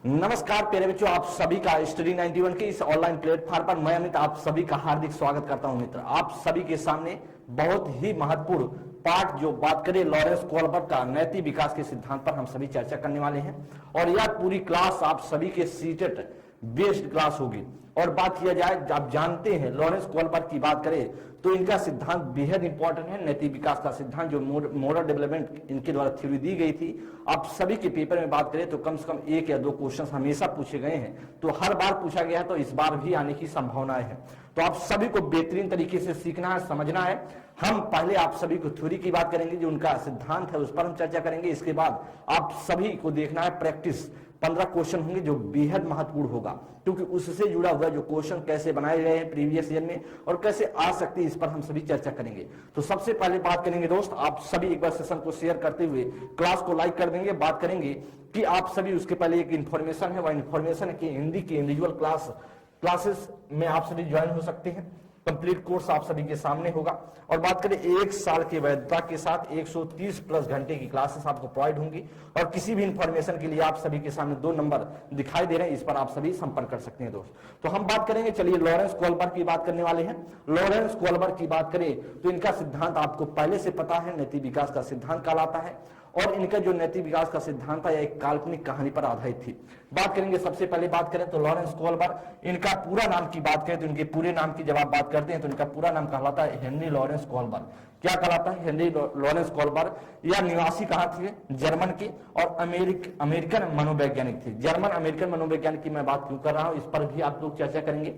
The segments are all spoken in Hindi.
नमस्कार प्यारे बच्चों, आप सभी का स्टडी 91 के इस ऑनलाइन प्लेटफॉर्म पर मैं अमित आप सभी का हार्दिक स्वागत करता हूं। मित्र, आप सभी के सामने बहुत ही महत्वपूर्ण पाठ जो बात करें लॉरेंस कोलबर्ट का नैतिक विकास के सिद्धांत पर हम सभी चर्चा करने वाले हैं। और यह पूरी क्लास आप सभी के सीटेट बेस्ड क्लास होगी। और बात किया जाए, आप जानते हैं लॉरेंस कोलबर्ट की बात करें तो इनका सिद्धांत बेहद इंपॉर्टेंट है। नैतिक विकास का सिद्धांत जो मॉडल डेवलपमेंट इनके द्वारा थ्योरी दी गई थी, आप सभी के पेपर में बात करें तो कम से कम 1 या 2 क्वेश्चन हमेशा पूछे गए हैं। तो हर बार पूछा गया है, तो इस बार भी आने की संभावनाएं है। तो आप सभी को बेहतरीन तरीके से सीखना है, समझना है। हम पहले आप सभी को थ्योरी की बात करेंगे, जो उनका सिद्धांत है उस पर हम चर्चा करेंगे। इसके बाद आप सभी को देखना है प्रैक्टिस 15 क्वेश्चन होंगे जो बेहद महत्वपूर्ण होगा, क्योंकि उससे जुड़ा हुआ जो क्वेश्चन कैसे बनाए गए हैं प्रीवियस ईयर में और कैसे आ सकते हैं, इस पर हम सभी चर्चा करेंगे। तो सबसे पहले बात करेंगे दोस्त, आप सभी एक बार सेशन को शेयर करते हुए क्लास को लाइक कर देंगे। बात करेंगे कि आप सभी उसके पहले एक इंफॉर्मेशन है, वह इंफॉर्मेशन है कि हिंदी की इंडिविजुअल क्लासेस में आप सभी ज्वाइन हो सकते हैं। कंप्लीट कोर्स आप सभी के सामने होगा। और बात करें 1 साल की वैधता के साथ 130 प्लस घंटे की क्लासेस आपको प्रोवाइड होंगी। और किसी भी इंफॉर्मेशन के लिए आप सभी के सामने 2 नंबर दिखाई दे रहे हैं, इस पर आप सभी संपर्क कर सकते हैं दोस्त। तो हम बात करेंगे, चलिए लॉरेंस कोलबर्ट की बात करने वाले हैं। लॉरेंस कोलबर्ट की बात करें तो इनका सिद्धांत आपको पहले से पता है, नैतिक विकास का सिद्धांत कहलाता है। और इनका जो नैतिक विकास का सिद्धांत था, यह एक काल्पनिक कहानी पर आधारित थी। बात करेंगे, सबसे पहले बात करें तो लॉरेंस कोलबर्ट, इनका पूरा नाम की बात करें तो इनके पूरे नाम की जब आप बात करते हैं तो इनका पूरा नाम कहलाता है हेनरी लॉरेंस कोलबर्ट। क्या कहलाता है? Henry Lawrence Colbert. यह निवासी कहाँ थे? जर्मन के और अमेरिकन मनोवैज्ञानिक थे। जर्मन अमेरिकन मनोवैज्ञानिक की मैं बात क्यों कर रहा हूं, इस पर भी आप लोग चर्चा करेंगे।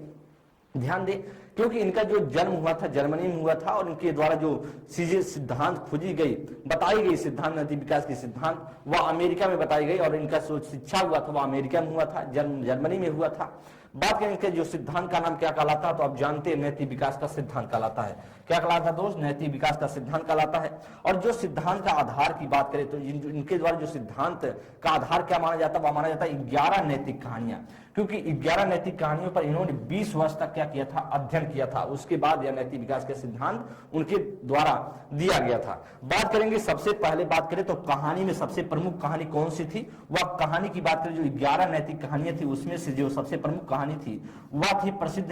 ध्यान दें, क्योंकि इनका जो जन्म हुआ था जर्मनी में हुआ था और इनके द्वारा जो चीजें सिद्धांत खोजी गई, बताई गई सिद्धांत, नैतिक विकास के सिद्धांत, वह अमेरिका में बताई गई। और इनका जो शिक्षा हुआ था वह अमेरिका में हुआ था, जर्मनी में हुआ था। बात करें इनके जो सिद्धांत का नाम क्या कहलाता है, तो आप जानते हैं नैतिक विकास का सिद्धांत कहलाता है। क्या कहलाता है दोस्त? नैतिक विकास का सिद्धांत कहलाता है। और जो सिद्धांत का आधार की बात करें तो इनके द्वारा जो सिद्धांत का आधार क्या माना जाता है, वह माना जाता है 11 नैतिक कहानियां। क्योंकि 11 नैतिक कहानियों पर इन्होंने 20 वर्ष तक क्या किया था? अध्ययन किया था। उसके बाद यह नैतिक विकास के सिद्धांत उनके द्वारा दिया गया था। बात करेंगे, सबसे पहले बात करें तो कहानी में सबसे प्रमुख कहानी कौन सी थी? वह कहानी की बात करें, जो 11 नैतिक कहानियां थी उसमें से जो सबसे प्रमुख कहानी थी वह थी प्रसिद्ध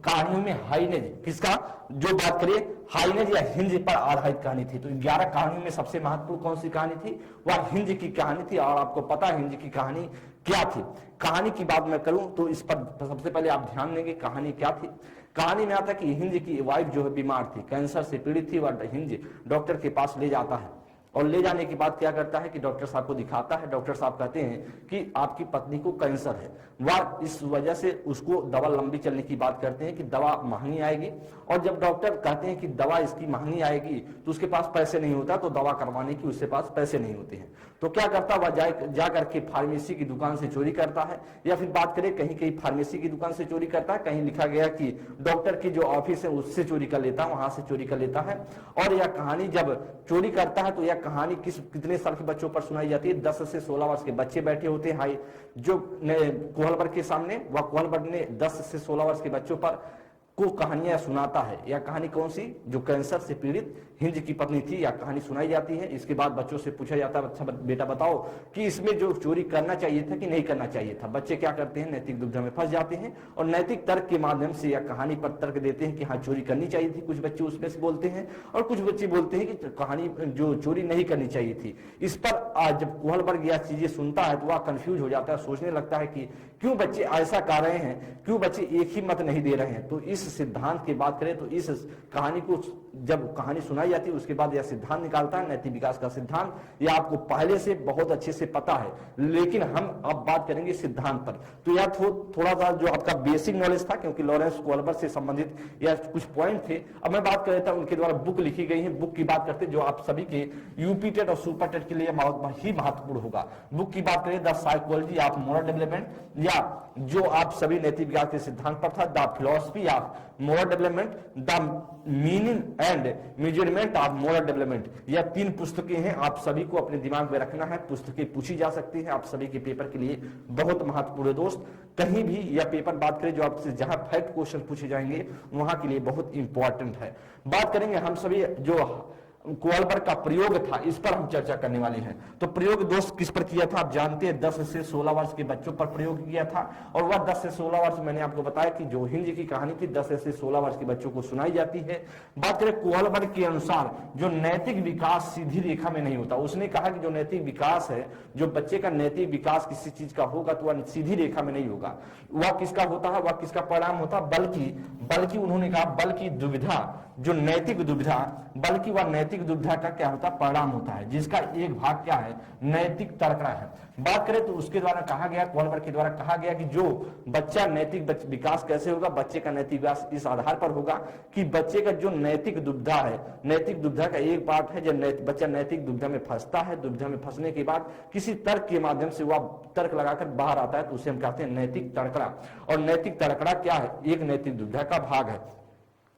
कहानियों में हाइनेज। किसका? जो बात करें हाइनेज या हिंज पर आधारित कहानी थी। तो 11 कहानियों में सबसे महत्वपूर्ण कौन सी कहानी थी? वह हिंज की कहानी थी। और आपको पता है हिंज की कहानी क्या थी? कहानी की बात मैं करूं तो इस पर सबसे पहले आप ध्यान देंगे कहानी क्या थी। कहानी में आता कि हिंज की वाइफ जो है बीमार थी, कैंसर से पीड़ित थी। वह हिंज डॉक्टर के पास ले जाता है और ले जाने के बाद क्या करता है कि डॉक्टर साहब को दिखाता है। डॉक्टर साहब कहते हैं कि आपकी पत्नी को कैंसर है। वह इस वजह से उसको दवा लंबी चलने की बात करते हैं कि दवा महंगी आएगी। और जब डॉक्टर कहते हैं कि दवा इसकी महंगी आएगी तो उसके पास पैसे नहीं होता, तो दवा करवाने की उसके पास पैसे नहीं होते हैं। तो क्या करता, वह जा करके फार्मेसी की दुकान से चोरी करता है। या फिर बात करें कहीं कहीं फार्मेसी की दुकान से चोरी करता है, कहीं लिखा गया कि डॉक्टर की जो ऑफिस है उससे चोरी कर लेता है, वहां से चोरी कर लेता है। और यह कहानी जब चोरी करता है तो यह कहानी कितने साल के बच्चों पर सुनाई जाती है? 10 से 16 वर्ष के बच्चे बैठे होते हैं हाई जो कोहलबर्ग के सामने। वह कोहलबर्ग ने 10 से 16 वर्ष के बच्चों पर को कहानियां सुनाता है। यह कहानी कौन सी? जो कैंसर से पीड़ित हिंज की पत्नी थी, यह कहानी सुनाई जाती है। इसके बाद बच्चों से पूछा जाता है, अच्छा बेटा बताओ कि इसमें जो चोरी करना चाहिए था कि नहीं करना चाहिए था। बच्चे क्या करते हैं? नैतिक दुविधा में फंस जाते हैं और नैतिक तर्क के माध्यम से यह कहानी पर तर्क देते हैं कि हाँ चोरी करनी चाहिए थी। कुछ बच्चे उसमें से बोलते हैं और कुछ बच्चे बोलते हैं कि कहानी जो चोरी नहीं करनी चाहिए थी। इस पर जब कोहलबर्ग यह चीजें सुनता है तो वह कंफ्यूज हो जाता है, सोचने लगता है कि क्यों बच्चे ऐसा कर रहे हैं, क्यों बच्चे एक ही मत नहीं दे रहे हैं। तो इस सिद्धांत की बात करें तो इस कहानी को जब कहानी सुनाई जाती है उसके बाद यह सिद्धांत निकालता है नैतिक विकास का सिद्धांत। यह आपको पहले से बहुत अच्छे से पता है, लेकिन हम अब बात करेंगे सिद्धांत पर। तो यह थोड़ा सा जो आपका बेसिक नॉलेज था, क्योंकि लॉरेंस कोलबर्ट से संबंधित यह कुछ पॉइंट थे। अब मैं बात कर रहा था उनके द्वारा बुक लिखी गई है। बुक की बात करते जो आप सभी के यूपी टेट और सुपर टेट के लिए बहुत ही महत्वपूर्ण होगा। बुक की बात करें the psychology of moral development, या जो आप सभी नैतिक विकास के सिद्धांत पर था the philosophy of moral development, the meaning and measurement of moral development. यह 3 पुस्तकें हैं, आप सभी को अपने दिमाग में रखना है। पुस्तकें पूछी जा सकती हैं, आप सभी के पेपर के लिए बहुत महत्वपूर्ण है दोस्त। कहीं भी यह पेपर बात करें जो आपसे जहां फैक्ट क्वेश्चन पूछे जाएंगे वहां के लिए बहुत इंपॉर्टेंट है। बात करेंगे हम सभी जो कोहलबर्ग का प्रयोग था, इस पर हम चर्चा करने वाले हैं। तो प्रयोग दोस्त किस पर किया था आप जानते हैं, 10 से 16 वर्ष के बच्चों पर प्रयोग किया था। और वह 10 से 16 वर्ष, मैंने आपको बताया कि जो हिंदी की कहानी थी 10 से 16 वर्ष के बच्चों को सुनाई जाती है। बात करें कोहलबर्ग के अनुसार जो नैतिक विकास सीधी रेखा में नहीं होता, उसने कहा कि जो नैतिक विकास है, जो बच्चे का नैतिक विकास किसी चीज का होगा तो वह सीधी रेखा में नहीं होगा। वह किसका होता है, वह किसका परिणाम होता है, बल्कि उन्होंने कहा बल्कि दुविधा, जो नैतिक दुविधा, बल्कि वह नैतिक दुविधा का क्या होता है, परिणाम होता है, जिसका एक भाग क्या है, नैतिक तर्कड़ा है। बात करें तो उसके द्वारा कहा गया, कोहलबर्ग के द्वारा कहा गया कि जो बच्चा नैतिक विकास कैसे होगा, बच्चे का नैतिक विकास इस आधार पर होगा कि बच्चे का जो नैतिक दुविधा है, नैतिक दुविधा का एक पार्ट है, जब बच्चा नैतिक दुविधा में फंसता है, दुविधा में फंसने के बाद किसी तर्क के माध्यम से वह तर्क लगाकर बाहर आता है, तो उसे हम कहते हैं नैतिक तर्कड़ा। और नैतिक तर्कड़ा क्या है, एक नैतिक दुविधा का भाग है।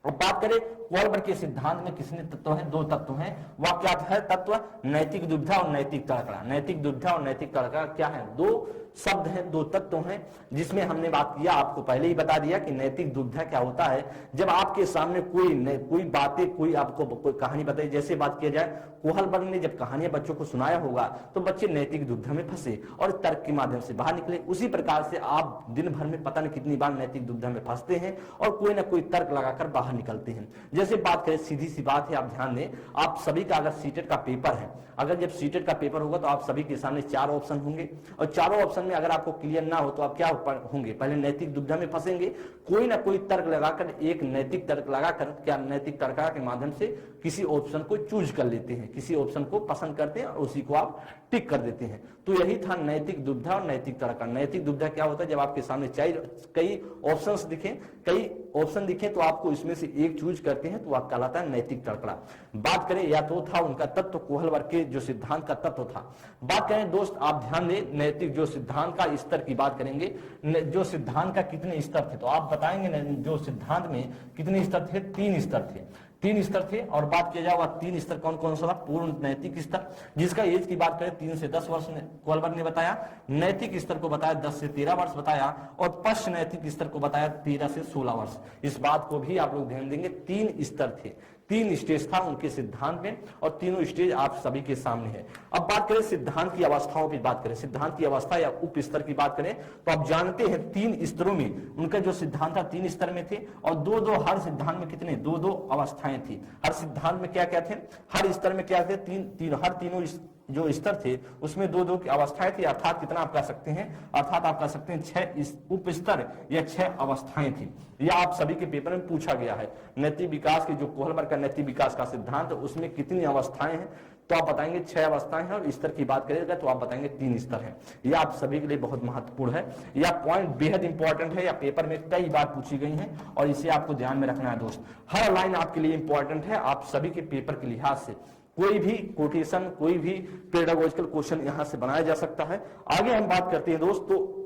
और बात करें कोहलबर्ग के सिद्धांत में कितने तत्व हैं, 2 तत्व हैं। वह क्या है तत्व, नैतिक दुविधा और नैतिक तर्कड़ा। नैतिक दुविधा और नैतिक तर्कड़ा क्या है, 2 शब्द हैं, 2 तत्व हैं, जिसमें हमने बात किया, आपको पहले ही बता दिया कि नैतिक दुविधा क्या होता है। जब आपके सामने कोई बातें, कोई आपको कोई कहानी बताई, जैसे बात किया जाए कोहलबर्ग ने जब कहानियां बच्चों को सुनाया होगा तो बच्चे नैतिक दुविधा में फंसे और तर्क के माध्यम से बाहर निकले। उसी प्रकार से आप दिन भर में पता नहीं कितनी बार नैतिक दुविधा में फंसते हैं और कोई ना कोई तर्क लगाकर बाहर निकलते हैं। जैसे बात करें, सीधी सी बात है, आप ध्यान दें, आप सभी का अगर सीटेट का पेपर है, अगर जब सीटेट का पेपर होगा तो आप सभी के सामने 4 ऑप्शन होंगे और चारों ऑप्शन में अगर आपको क्लियर ना हो तो आप क्या होंगे, पहले नैतिक दुविधा में फंसेंगे। कोई ना कोई तर्क लगाकर, एक नैतिक तर्क लगाकर, क्या नैतिक तर्क के माध्यम से किसी ऑप्शन को चूज कर लेते हैं, किसी ऑप्शन को पसंद करते हैं और उसी को आप टिक कर देते हैं। तो यही था नैतिक दुविधा और नैतिक तर्क। नैतिक दुविधा क्या होता है, जब आपके सामने कई ऑप्शंस दिखे तो आपको इसमें से एक चूज करते हैं, तो आप कहलाता है नैतिक तर्कड़ा। बात करें, या तो था उनका तत्व, कोहलबर्ग के जो सिद्धांत का तत्व था। बात करें दोस्त, आप ध्यान दें, नैतिक जो सिद्धांत का स्तर की बात करेंगे, जो सिद्धांत का कितने स्तर थे, तो आप बताएंगे जो सिद्धांत में कितने स्तर थे, 3 स्तर थे, 3 स्तर थे। और बात किया जाए 3 स्तर कौन कौन सा था, पूर्ण नैतिक स्तर, जिसका एज की बात करें 3 से 10 वर्ष कोहलबर्ग ने बताया, नैतिक स्तर को बताया 10 से 13 वर्ष बताया, और पश्च नैतिक स्तर को बताया 13 से 16 वर्ष। इस बात को भी आप लोग ध्यान देंगे, 3 स्तर थे, 3 स्टेज था उनके सिद्धांत में और तीनों स्टेज आप सभी के सामने है। अब बात करें सिद्धांत की अवस्थाओं की बात करें, सिद्धांत की अवस्था या उप स्तर की बात करें तो आप जानते हैं 3 स्तरों में उनका जो सिद्धांत था 3 स्तर में थे और 2-2 हर सिद्धांत में कितने 2-2 अवस्थाएं थी। हर सिद्धांत में क्या क्या थे, हर स्तर में क्या थे, हर तीनों जो स्तर थे उसमें 2-2 की अवस्थाएं थी, अर्थात कितना आप कह सकते हैं, अर्थात आप कह सकते हैं 6 उप स्तर या 6 अवस्थाएं थी। यह आप सभी के पेपर में पूछा गया है। नैतिक विकास के जो कोहलबर्ग का नैतिक विकास का सिद्धांत उसमें कितनी अवस्थाएं हैं, तो आप बताएंगे 6 अवस्थाएं हैं, और स्तर की बात करेगा तो आप बताएंगे 3 स्तर हैं। यह आप सभी के लिए बहुत महत्वपूर्ण है, यह पॉइंट बेहद इंपॉर्टेंट है, या पेपर में कई बार पूछी गई है और इसे आपको ध्यान में रखना है दोस्त। हर लाइन आपके लिए इंपॉर्टेंट है, आप सभी के पेपर के लिहाज से कोई भी कोटेशन, कोई भी पेडागोजिकल क्वेश्चन यहां से बनाया जा सकता है। आगे हम बात करते हैं दोस्त, तो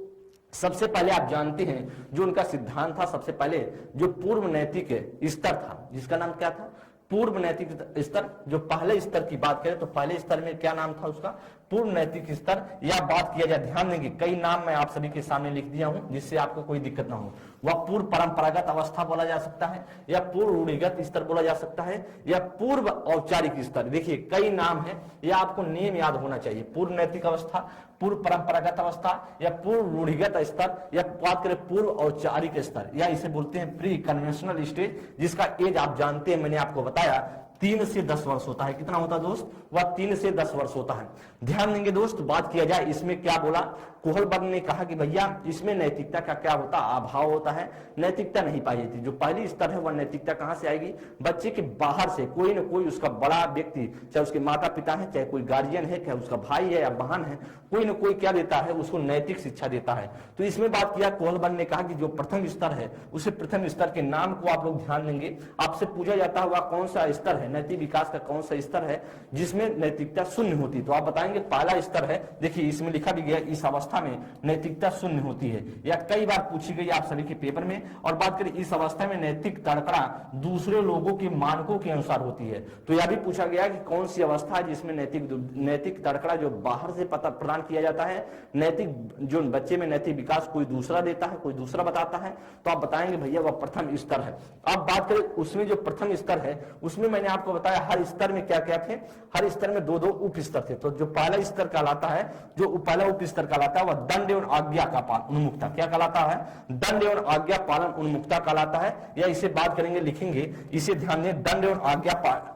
सबसे पहले आप जानते हैं जो उनका सिद्धांत था, सबसे पहले जो पूर्व नैतिक स्तर था, जिसका नाम क्या था, पूर्व नैतिक स्तर। जो पहले स्तर की बात करें तो पहले स्तर में क्या नाम था उसका, पूर्व नैतिक स्तर। या बात किया जाए, ध्यान देंगे कई नाम मैं आप सभी के सामने लिख दिया हूं जिससे आपको कोई दिक्कत ना हो। वह पूर्व परंपरागत अवस्था बोला जा सकता है, या पूर्व रूढ़िगत स्तर बोला जा सकता है, या पूर्व औपचारिक स्तर। देखिए कई नाम है, यह आपको नेम याद होना चाहिए। पूर्व नैतिक अवस्था, पूर्व परंपरागत अवस्था, या पूर्व रूढ़िगत स्तर, या बात करें पूर्व औपचारिक स्तर, या इसे बोलते हैं प्री कन्वेंशनल स्टेज, जिसका एज आप जानते हैं, मैंने आपको बताया 3 से 10 वर्ष होता है। कितना होता है दोस्त, वह 3 से 10 वर्ष होता है। ध्यान देंगे दोस्त, बात किया जाए इसमें क्या बोला, कोहलबर्ग ने कहा कि भैया इसमें नैतिकता का क्या होता, अभाव होता है, नैतिकता नहीं पाई जाती। जो पहली स्तर है वह नैतिकता कहां से आएगी, बच्चे के बाहर से कोई ना कोई उसका बड़ा व्यक्ति, चाहे उसके माता पिता है, चाहे कोई गार्जियन है, चाहे उसका भाई है या बहन है, कोई ना कोई क्या देता है, उसको नैतिक शिक्षा देता है। तो इसमें बात किया, कोहलबर्ग ने कहा कि जो प्रथम स्तर है उसे प्रथम स्तर के नाम को आप लोग ध्यान देंगे। आपसे पूछा जाता है वह कौन सा स्तर है, नैतिक विकास का कौन सा स्तर है जिसमें नैतिकता शून्य होती, तो आप बताएंगे पहला स्तर है। देखिए इसमें लिखा भी गया, इस अवस्था अवस्था में नैतिकता शून्य होती है, या कई बार पूछी गई आप सभी के पेपर में। और बात करें इस अवस्था में नैतिक तड़कड़ा दूसरे लोगों के मानकों के अनुसार होती है। तो यह भी पूछा गया कि कौन सी अवस्था है जिसमें नैतिक तड़कड़ा जो बाहर से प्रदान किया जाता है, नैतिक जो बच्चे में नैतिक विकास कोई दूसरा देता है, कोई दूसरा बताता है, तो आप बताएंगे भैया वह प्रथम स्तर है। अब बात करें उसमें जो प्रथम स्तर है उसमें मैंने आपको बताया हर स्तर में क्या क्या थे, हर स्तर में दो दो उप स्तर थे। तो जो पहला स्तर कहलाता है, जो पहला उप स्तर कहलाता है वह दंड एवं आज्ञा का पालन उन्मुक्ता, क्या कहलाता है, दंड एवं आज्ञा पालन उन्मुक्ता कहलाता है। या इसे बात करेंगे लिखेंगे, इसे ध्यान दें, दंड एवं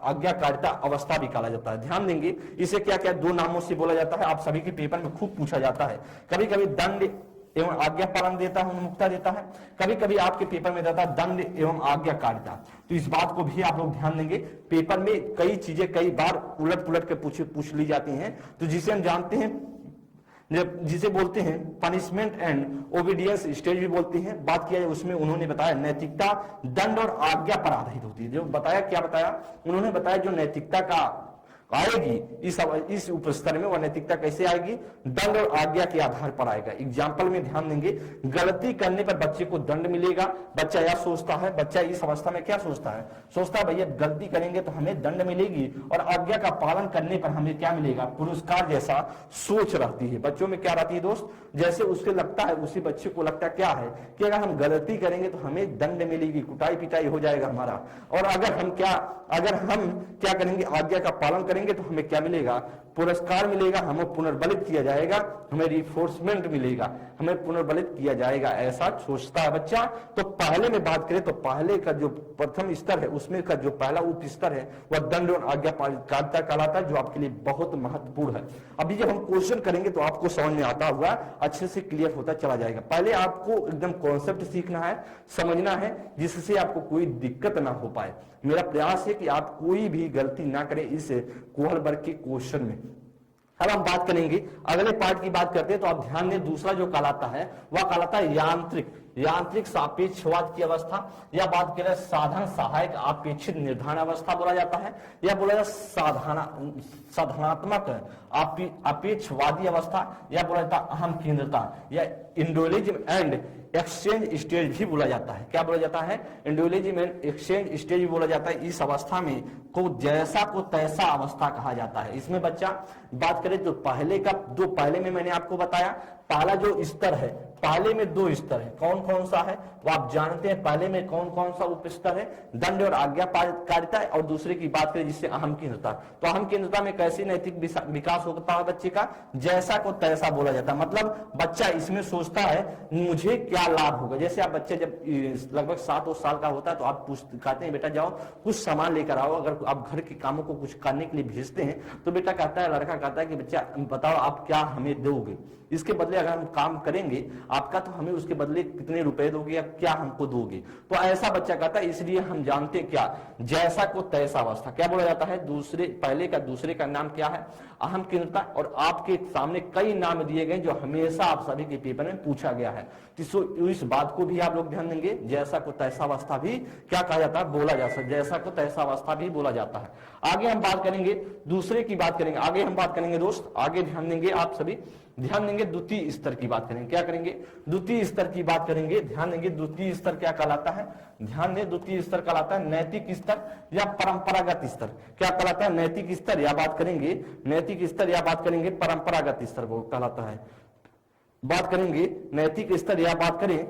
आज्ञाकारिता अवस्था भी कहा जाता है। ध्यान देंगे इसे क्या क्या दो नामों से बोला जाता है, आप सभी के पेपर में खूब पूछा जाता है। कभी कभी दंड एवं आज्ञा पालन देता है, उन्मुक्ता देता है, कभी कभी आपके पेपर में देता है दंड एवं आज्ञाकारिता। तो इस बात को भी आप लोग ध्यान देंगे, पेपर में कई चीजें कई बार उलट पुलट के पूछ ली जाती हैं। तो जिसे हम जानते हैं, जिसे बोलते हैं पनिशमेंट एंड ओबीडियंस स्टेज भी बोलते हैं, बात किया जाए उसमें उन्होंने बताया नैतिकता दंड और आज्ञा पर आधारित होती है। जो बताया, क्या बताया उन्होंने बताया, जो नैतिकता का आएगी इस उपस्तर में, वह नैतिकता कैसे आएगी, दंड और आज्ञा के आधार पर आएगा। एग्जाम्पल में ध्यान देंगे, गलती करने पर बच्चे को दंड मिलेगा। बच्चा यह सोचता है, बच्चा इस अवस्था में क्या सोचता है, सोचता है भैया गलती करेंगे तो हमें दंड मिलेगी और आज्ञा का पालन करने पर हमें क्या मिलेगा, पुरस्कार जैसा सोच रहती है। बच्चों में क्या रहती है दोस्त, जैसे उसके लगता है, उसी बच्चे को लगता क्या है कि अगर हम गलती करेंगे तो हमें दंड मिलेगी, कुटाई पिटाई हो जाएगा हमारा, और अगर हम क्या करेंगे, आज्ञा का पालन करेंगे तो हमें क्या मिलेगा, पुरस्कार मिलेगा, हमें पुनर्बलित किया जाएगा, हमें रिफोर्समेंट मिलेगा, हमें पुनर्बलित किया जाएगा, ऐसा सोचता है बच्चा। तो पहले में बात करें तो पहले का जो प्रथम स्तर है उसमें का जो पहला उप स्तर है वह दंड और आज्ञाकारिता कहलाता है, जो आपके लिए बहुत महत्वपूर्ण है। अभी जब हम क्वेश्चन करेंगे तो आपको समझ में आता हुआ अच्छे से क्लियर होता चला जाएगा। पहले आपको एकदम कॉन्सेप्ट सीखना है, समझना है, जिससे आपको कोई दिक्कत ना हो पाए। मेरा प्रयास है कि आप कोई भी गलती ना करें इस कोहल वर्ग के क्वेश्चन में। अब हम बात करेंगे अगले पार्ट की बात करते हैं, तो आप ध्यान दें, दूसरा जो कहलाता है वह कहलाता है यांत्रिक सापेक्षवाद की अवस्था, या बात करें साधन सहायक अपेक्षित निर्धारण अवस्था बोला जाता है, या बोला जाता साधनात्मक अपेक्षवादी अवस्था, या बोला जाता अहम केंद्रता, या इंडिविजुअलिज्म एंड एक्सचेंज स्टेज भी बोला जाता है। क्या बोला जाता है, इंडिविजुअलिज्म एंड एक्सचेंज स्टेज भी बोला जाता है। इस अवस्था में को जैसा को तैसा अवस्था कहा जाता है। इसमें बच्चा बात करें तो पहले में मैंने आपको बताया, पहला जो स्तर है, पहले में दो स्तर है, कौन कौन सा है वो आप जानते हैं। पहले में कौन कौन सा उप स्तर है, दंड और आज्ञाकारिता, और दूसरे की बात करें जिससे अहम केंद्रता। तो अहम केंद्रता में कैसे नैतिक विकास होता है बच्चे का, जैसा को तैसा बोला जाता है। मतलब बच्चा इसमें सोचता है मुझे क्या लाभ होगा। जैसे आप बच्चे जब लगभग 7 साल का होता है तो आप कहते हैं बेटा जाओ कुछ सामान लेकर आओ। अगर आप घर के कामों को कुछ करने के लिए भेजते हैं तो बेटा कहता है, लड़का कहता है कि बच्चा बताओ आप क्या हमें दोगे, इसके बदले अगर हम काम करेंगे आपका तो हमें उसके बदले कितने रुपए दोगे या क्या हमको दोगे। तो ऐसा बच्चा कहता है। इसलिए हम जानते क्या, जैसा को तैसा अवस्था क्या बोला जाता है। पहले का दूसरे का नाम क्या है, अहम केंद्रता। और आपके सामने कई नाम दिए गए जो हमेशा आप सभी के पेपर में पूछा गया है। तो इस बात को भी आप लोग ध्यान देंगे, जैसा को तैसा अवस्था भी क्या कहा जाता है, बोला जा सकता है, जैसा को तैसा अवस्था भी बोला जाता है। आगे हम बात करेंगे, दूसरे की बात करेंगे, आगे हम बात करेंगे दोस्त, आगे ध्यान देंगे, आप सभी ध्यान देंगे, द्वितीय स्तर की बात करेंगे। क्या करेंगे, द्वितीय स्तर की बात करेंगे। ध्यान देंगे द्वितीय स्तर क्या कहलाता है, ध्यान दें द्वितीय स्तर कहलाता है नैतिक स्तर या परंपरागत स्तर। क्या कहलाता है, नैतिक स्तर या बात करेंगे नैतिक स्तर या बात करेंगे परंपरागत स्तर वो कहलाता है। बात करेंगे नैतिक स्तर या बात करें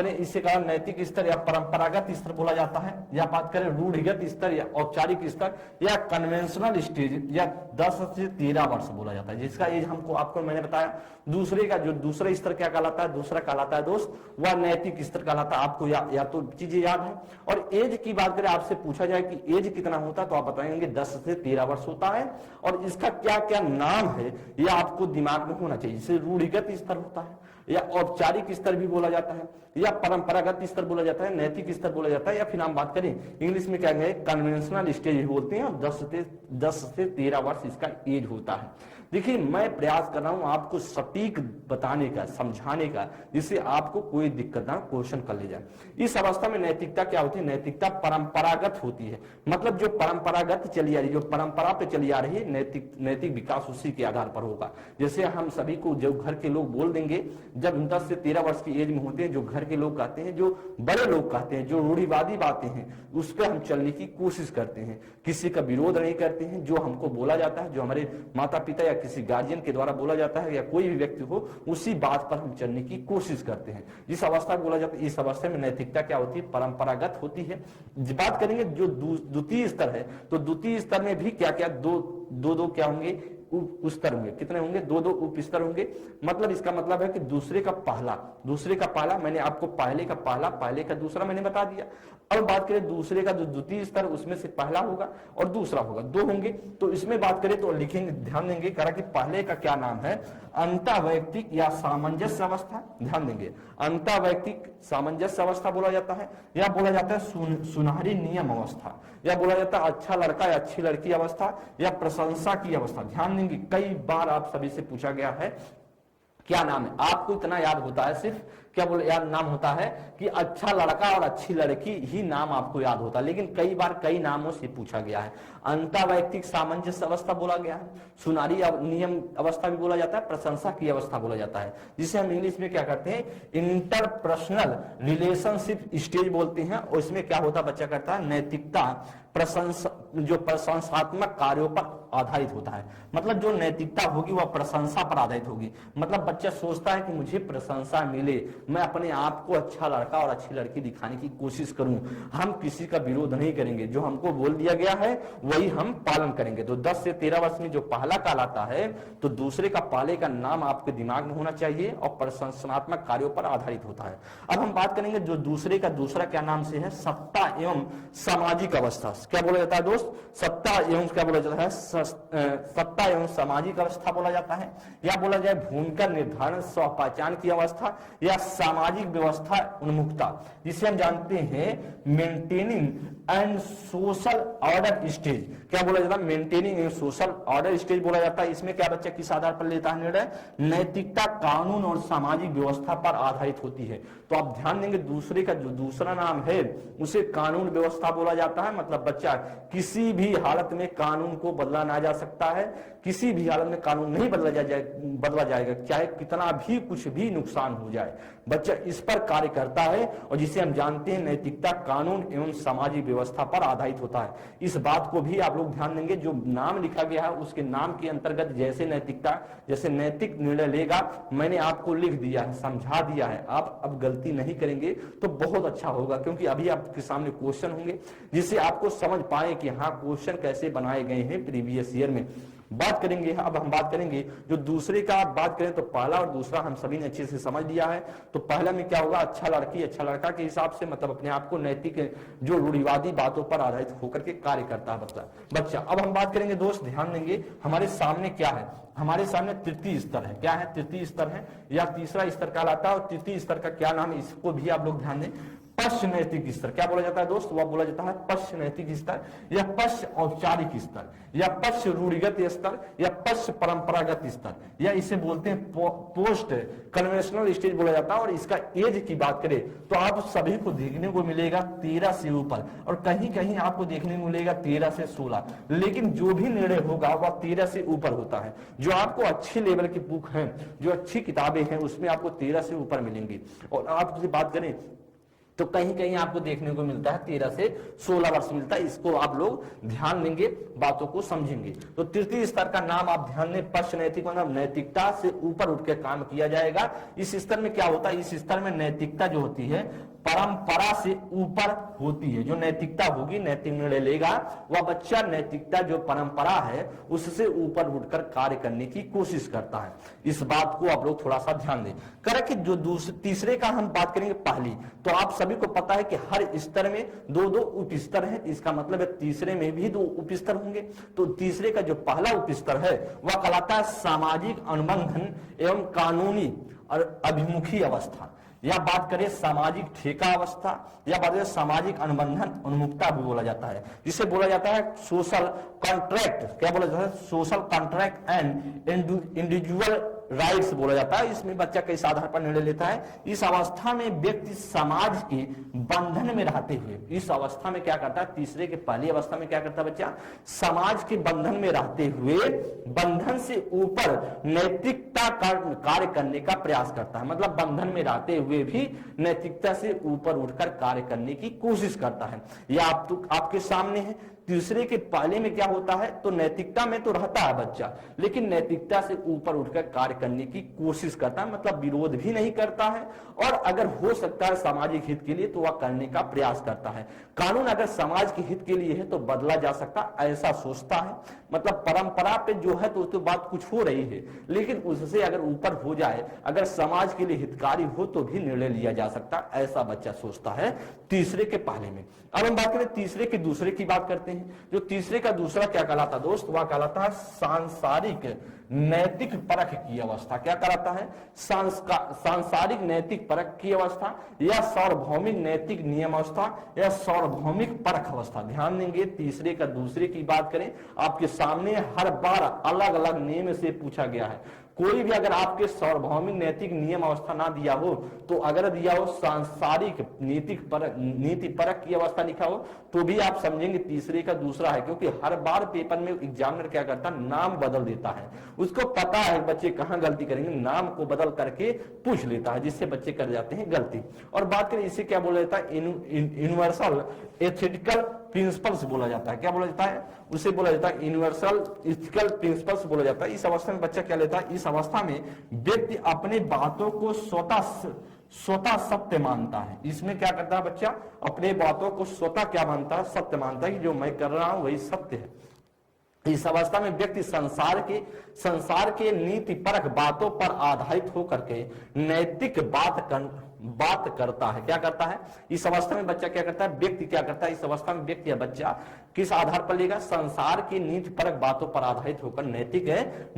इससे कारण नैतिक स्तर या परंपरागत स्तर बोला जाता है, या बात करें रूढ़िगत स्तर या औपचारिक स्तर या कन्वेंशनल स्टेज या 10 से 13 वर्ष बोला जाता है, जिसका एज आपको मैंने बताया। दूसरे का जो दूसरा स्तर क्या कहलाता है, दूसरा कहलाता है दोस्त वह नैतिक स्तर कहलाता है। आपको या तो चीजें याद है। और एज की बात करें, आपसे पूछा जाए कि एज कितना होता है तो आप बताएंगे 10 से 13 वर्ष होता है। और इसका क्या क्या नाम है यह आपको दिमाग में होना चाहिए। जैसे रूढ़िगत स्तर होता है, या औपचारिक स्तर भी बोला जाता है, या परंपरागत स्तर बोला जाता है, नैतिक स्तर बोला जाता है, या फिर हम बात करें इंग्लिश में क्या कहेंगे कन्वेंशनल स्टेज बोलते हैं। 10 से 13 वर्ष इसका एज होता है। देखिए, मैं प्रयास कर रहा हूं आपको सटीक बताने का, समझाने का, जिससे आपको कोई दिक्कत ना, क्वेश्चन कर ले जाए। इस अवस्था में नैतिकता क्या होती है? नैतिकता परंपरागत होती है, मतलब जो परंपरागत चली आ रही, जो परंपरा पे चली आ रही है, नैतिक विकास उसी के आधार पर होगा। जैसे हम सभी को जो घर के लोग बोल देंगे, जब 10 से 13 वर्ष की एज में होते हैं, जो घर के लोग कहते हैं, जो बड़े लोग कहते हैं, जो रूढ़िवादी बातें हैं, उस पर हम चलने की कोशिश करते हैं, किसी का विरोध नहीं करते हैं। जो हमको बोला जाता है, जो हमारे माता पिता या किसी गार्जियन के द्वारा बोला जाता है, या कोई भी व्यक्ति हो, उसी बात पर हम चलने की कोशिश करते हैं। जिस अवस्था बोला जाता है, इस अवस्था में नैतिकता क्या होती है? परंपरागत होती है। बात करेंगे जो द्वितीय स्तर है, तो द्वितीय स्तर में भी क्या क्या दो क्या होंगे? उप स्तर होंगे। कितने होंगे? दो उप स्तर होंगे। मतलब इसका मतलब है कि दूसरे का पहला, मैंने आपको पहले का दूसरा मैंने बता दिया। अब बात करें दूसरे का जो द्वितीय स्तर, उसमें से पहला होगा और दूसरा होगा, दो होंगे। तो इसमें बात करें तो लिखेंगे, ध्यान देंगे करा कि पहले का क्या नाम है? अंतःवैयक्तिक या सामंजस्य अवस्था। ध्यान देंगे, अंतःवैयक्तिक सामंजस्य अवस्था बोला जाता है, या बोला जाता है सुनहरी नियम अवस्था, या बोला जाता है अच्छा लड़का या अच्छी लड़की अवस्था, या प्रशंसा की अवस्था। ध्यान देंगे, कई बार आप सभी से पूछा गया है क्या नाम है, आपको इतना याद होता है, सिर्फ क्या बोले याद नाम होता है कि अच्छा लड़का और अच्छी लड़की ही नाम आपको याद होता है, लेकिन कई बार कई नामों से पूछा गया है। अंतःवैयक्तिक सामंजस्य अवस्था बोला गया है, सुनारी नियम अवस्था भी बोला जाता है, प्रशंसा की अवस्था बोला जाता है, जिसे हम इंग्लिश में क्या करते हैं? इंटरपर्सनल रिलेशनशिप स्टेज बोलते हैं। और इसमें क्या होता बच्चा करता है? नैतिकता प्रशंसात्मक कार्यों पर आधारित होता है। मतलब जो नैतिकता होगी वह प्रशंसा पर आधारित होगी। मतलब बच्चा सोचता है कि मुझे प्रशंसा मिले, मैं अपने आप को अच्छा लड़का और अच्छी लड़की दिखाने की कोशिश करूं, हम किसी का विरोध नहीं करेंगे, जो हमको बोल दिया गया है वही हम पालन करेंगे। तो 10 से 13 वर्ष में जो पहला कहलाता है, तो दूसरे का पहले का नाम आपके दिमाग में होना चाहिए और प्रशंसात्मक कार्यों पर आधारित होता है। अब हम बात करेंगे जो दूसरे का दूसरा क्या नाम से है? सत्ता एवं सामाजिक अवस्था। क्या बोला जाता है दोस्त? सत्ता एवं क्या बोला जाता है? सत्ता एवं सामाजिक अवस्था बोला जाता है, या बोला जाए भूमिका निर्धारण स्व पहचान की अवस्था, या सामाजिक व्यवस्था उन्मुखता, जिसे हम जानते हैं maintaining and social order stage. क्या बोला जाता है? Maintaining and social order stage बोला जाता है। इसमें क्या बच्चा किस आधार पर लेता है निर्णय? नैतिकता कानून और सामाजिक व्यवस्था पर आधारित होती है। तो आप ध्यान देंगे, दूसरे का जो दूसरा नाम है उसे कानून व्यवस्था बोला जाता है। मतलब बच्चा किसी भी हालत में कानून को बदला ना जा सकता है, किसी भी हालत में कानून नहीं बदला जाएगा, चाहे कितना भी कुछ भी नुकसान हो जाए, बच्चा इस पर कार्य करता है। और जिसे हम जानते हैं नैतिकता कानून एवं सामाजिक व्यवस्था पर आधारित होता है। इस बात को भी आप लोग ध्यान देंगे, जो नाम लिखा गया है उसके नाम के अंतर्गत जैसे नैतिक निर्णय लेगा, मैंने आपको लिख दिया है, समझा दिया है, आप अब गलती नहीं करेंगे तो बहुत अच्छा होगा, क्योंकि अभी आपके सामने क्वेश्चन होंगे जिससे आपको समझ पाए कि हाँ क्वेश्चन कैसे बनाए गए हैं प्रीवियस ईयर में। बात करेंगे, अब हम बात करेंगे जो दूसरे का बात करें तो पहला और दूसरा हम सभी ने अच्छे से समझ लिया है। तो पहला में क्या होगा? अच्छा लड़की अच्छा लड़का के हिसाब से, मतलब अपने आप को नैतिक जो रूढ़िवादी बातों पर आधारित होकर के कार्य करता है बच्चा। अब हम बात करेंगे दोस्त, ध्यान देंगे हमारे सामने क्या है? हमारे सामने तृतीय स्तर है। क्या है? तृतीय स्तर है या तीसरा स्तर कहलाता है। और तृतीय स्तर का क्या नाम है, इसको भी आप लोग ध्यान दें। पश्च नैतिक स्तर। क्या बोला जाता है दोस्त? वह बोला जाता है पश्च नैतिक स्तर, या पश्च औपचारिक स्तर, या पश्च रूढ़िगत स्तर, या पश्च परंपरागत स्तर, या इसे बोलते हैं पोस्ट कन्वेंशनल स्टेज बोला जाता है। और इसका एज की बात करें तो आप सभी को देखने को मिलेगा 13 से ऊपर, और कहीं कहीं आपको देखने को मिलेगा 13 से 16, लेकिन जो भी निर्णय होगा वह 13 से ऊपर होता है। जो आपको अच्छे लेवल की बुक है, जो अच्छी किताबें हैं, उसमें आपको 13 से ऊपर मिलेंगी। और आप बात करें तो कहीं कहीं आपको देखने को मिलता है 13 से 16 वर्ष मिलता है। इसको आप लोग ध्यान देंगे, बातों को समझेंगे। तो तृतीय स्तर का नाम आप ध्यान दें, पश्च नैतिक, मतलब नैतिकता से ऊपर उठ के काम किया जाएगा। इस स्तर में क्या होता है? इस स्तर में नैतिकता जो होती है परंपरा से ऊपर होती है। जो नैतिकता होगी, नैतिक निर्णय लेगा, वह बच्चा नैतिकता जो परंपरा है उससे ऊपर उठकर कार्य करने की कोशिश करता है। इस बात को आप लोग थोड़ा सा ध्यान दें। करें कि जो तीसरे का हम बात करेंगे पहली, तो आप सभी को पता है कि हर स्तर में दो उप स्तर है। इसका मतलब है तीसरे में भी 2 उप स्तर होंगे। तो तीसरे का जो पहला उप स्तर है वह कहलाता है सामाजिक अनुबंधन एवं कानूनी और अभिमुखी अवस्था। या बात करें सामाजिक ठेका अवस्था, या बात करें सामाजिक अनुबंधन उन्मुखता भी बोला जाता है, जिसे बोला जाता है सोशल कॉन्ट्रैक्ट। क्या बोला जाता है? Social contract and individual rights बोला जाता है। इसमें बच्चा किस आधार पर निर्णय लेता है? इस अवस्था में व्यक्ति समाज के बंधन में रहते हुए, इस अवस्था में क्या करता है? तीसरे के पहली अवस्था में क्या करता है बच्चा? समाज के बंधन में रहते हुए बंधन से ऊपर नैतिकता कार्य करने का प्रयास करता है। मतलब बंधन में रहते हुए भी नैतिकता से ऊपर उठकर कार्य करने की कोशिश करता है। यह आपके सामने है। तीसरे के पहले में क्या होता है? तो नैतिकता में तो रहता है बच्चा, लेकिन नैतिकता से ऊपर उठकर कार्य करने की कोशिश करता है, मतलब विरोध भी नहीं करता है, और अगर हो सकता है सामाजिक हित के लिए तो वह करने का प्रयास करता है। कानून अगर समाज के हित के लिए है तो बदला जा सकता, ऐसा सोचता है। मतलब परंपरा पे जो है तो बात कुछ हो रही है, लेकिन उससे अगर ऊपर हो जाए, अगर समाज के लिए हितकारी हो तो भी निर्णय लिया जा सकता, ऐसा बच्चा सोचता है तीसरे के पहले में। अब हम बात करें तीसरे के दूसरे की बात करते हैं। जो तीसरे का दूसरा क्या कहलाता है दोस्त? वह कहलाता है सांसारिक नैतिक परख की अवस्था। क्या कहलाता है? सांसारिक नैतिक परख की अवस्था, या सार्वभौमिक नैतिक नियम अवस्था, या सार्वभौमिक परख अवस्था। ध्यान देंगे, तीसरे का दूसरे की बात करें, आपके सामने हर बार अलग अलग नियम से पूछा गया है। कोई भी अगर आपके सार्वभौमिक नैतिक नियम अवस्था ना दिया हो, तो अगर दिया हो सांसारिक नीति परख की अवस्था लिखा हो, तो भी आप समझेंगे तीसरे का दूसरा है, क्योंकि हर बार पेपर में एग्जामिनर क्या करता है? नाम बदल देता है। उसको पता है बच्चे कहां गलती करेंगे, नाम को बदल करके पूछ लेता है, जिससे बच्चे कर जाते हैं गलती। और बात करें इसे क्या बोला जाता है? यूनिवर्सल एथिकल प्रिंसिपल्स बोला जाता है। क्या बोला जाता है? उसे बोला जाता है यूनिवर्सल एथिकल प्रिंसिपल्स बोला जाता है। इस अवस्था में बच्चा क्या लेता है? इस अवस्था में व्यक्ति अपने बातों को स्वतः सत्य मानता है। इसमें क्या करता है बच्चा? अपने बातों को स्वतः क्या मानता है? सत्य मानता है कि जो मैं कर रहा हूं वही सत्य है। इस अवस्था में व्यक्ति संसार के नीति परक बातों पर आधारित होकर के नैतिक बात करता है। क्या करता है? इस अवस्था में बच्चा क्या करता है? व्यक्ति क्या करता है? इस अवस्था में व्यक्ति या बच्चा किस आधार पर लेगा? संसार की नीति परक बातों पर आधारित होकर नैतिक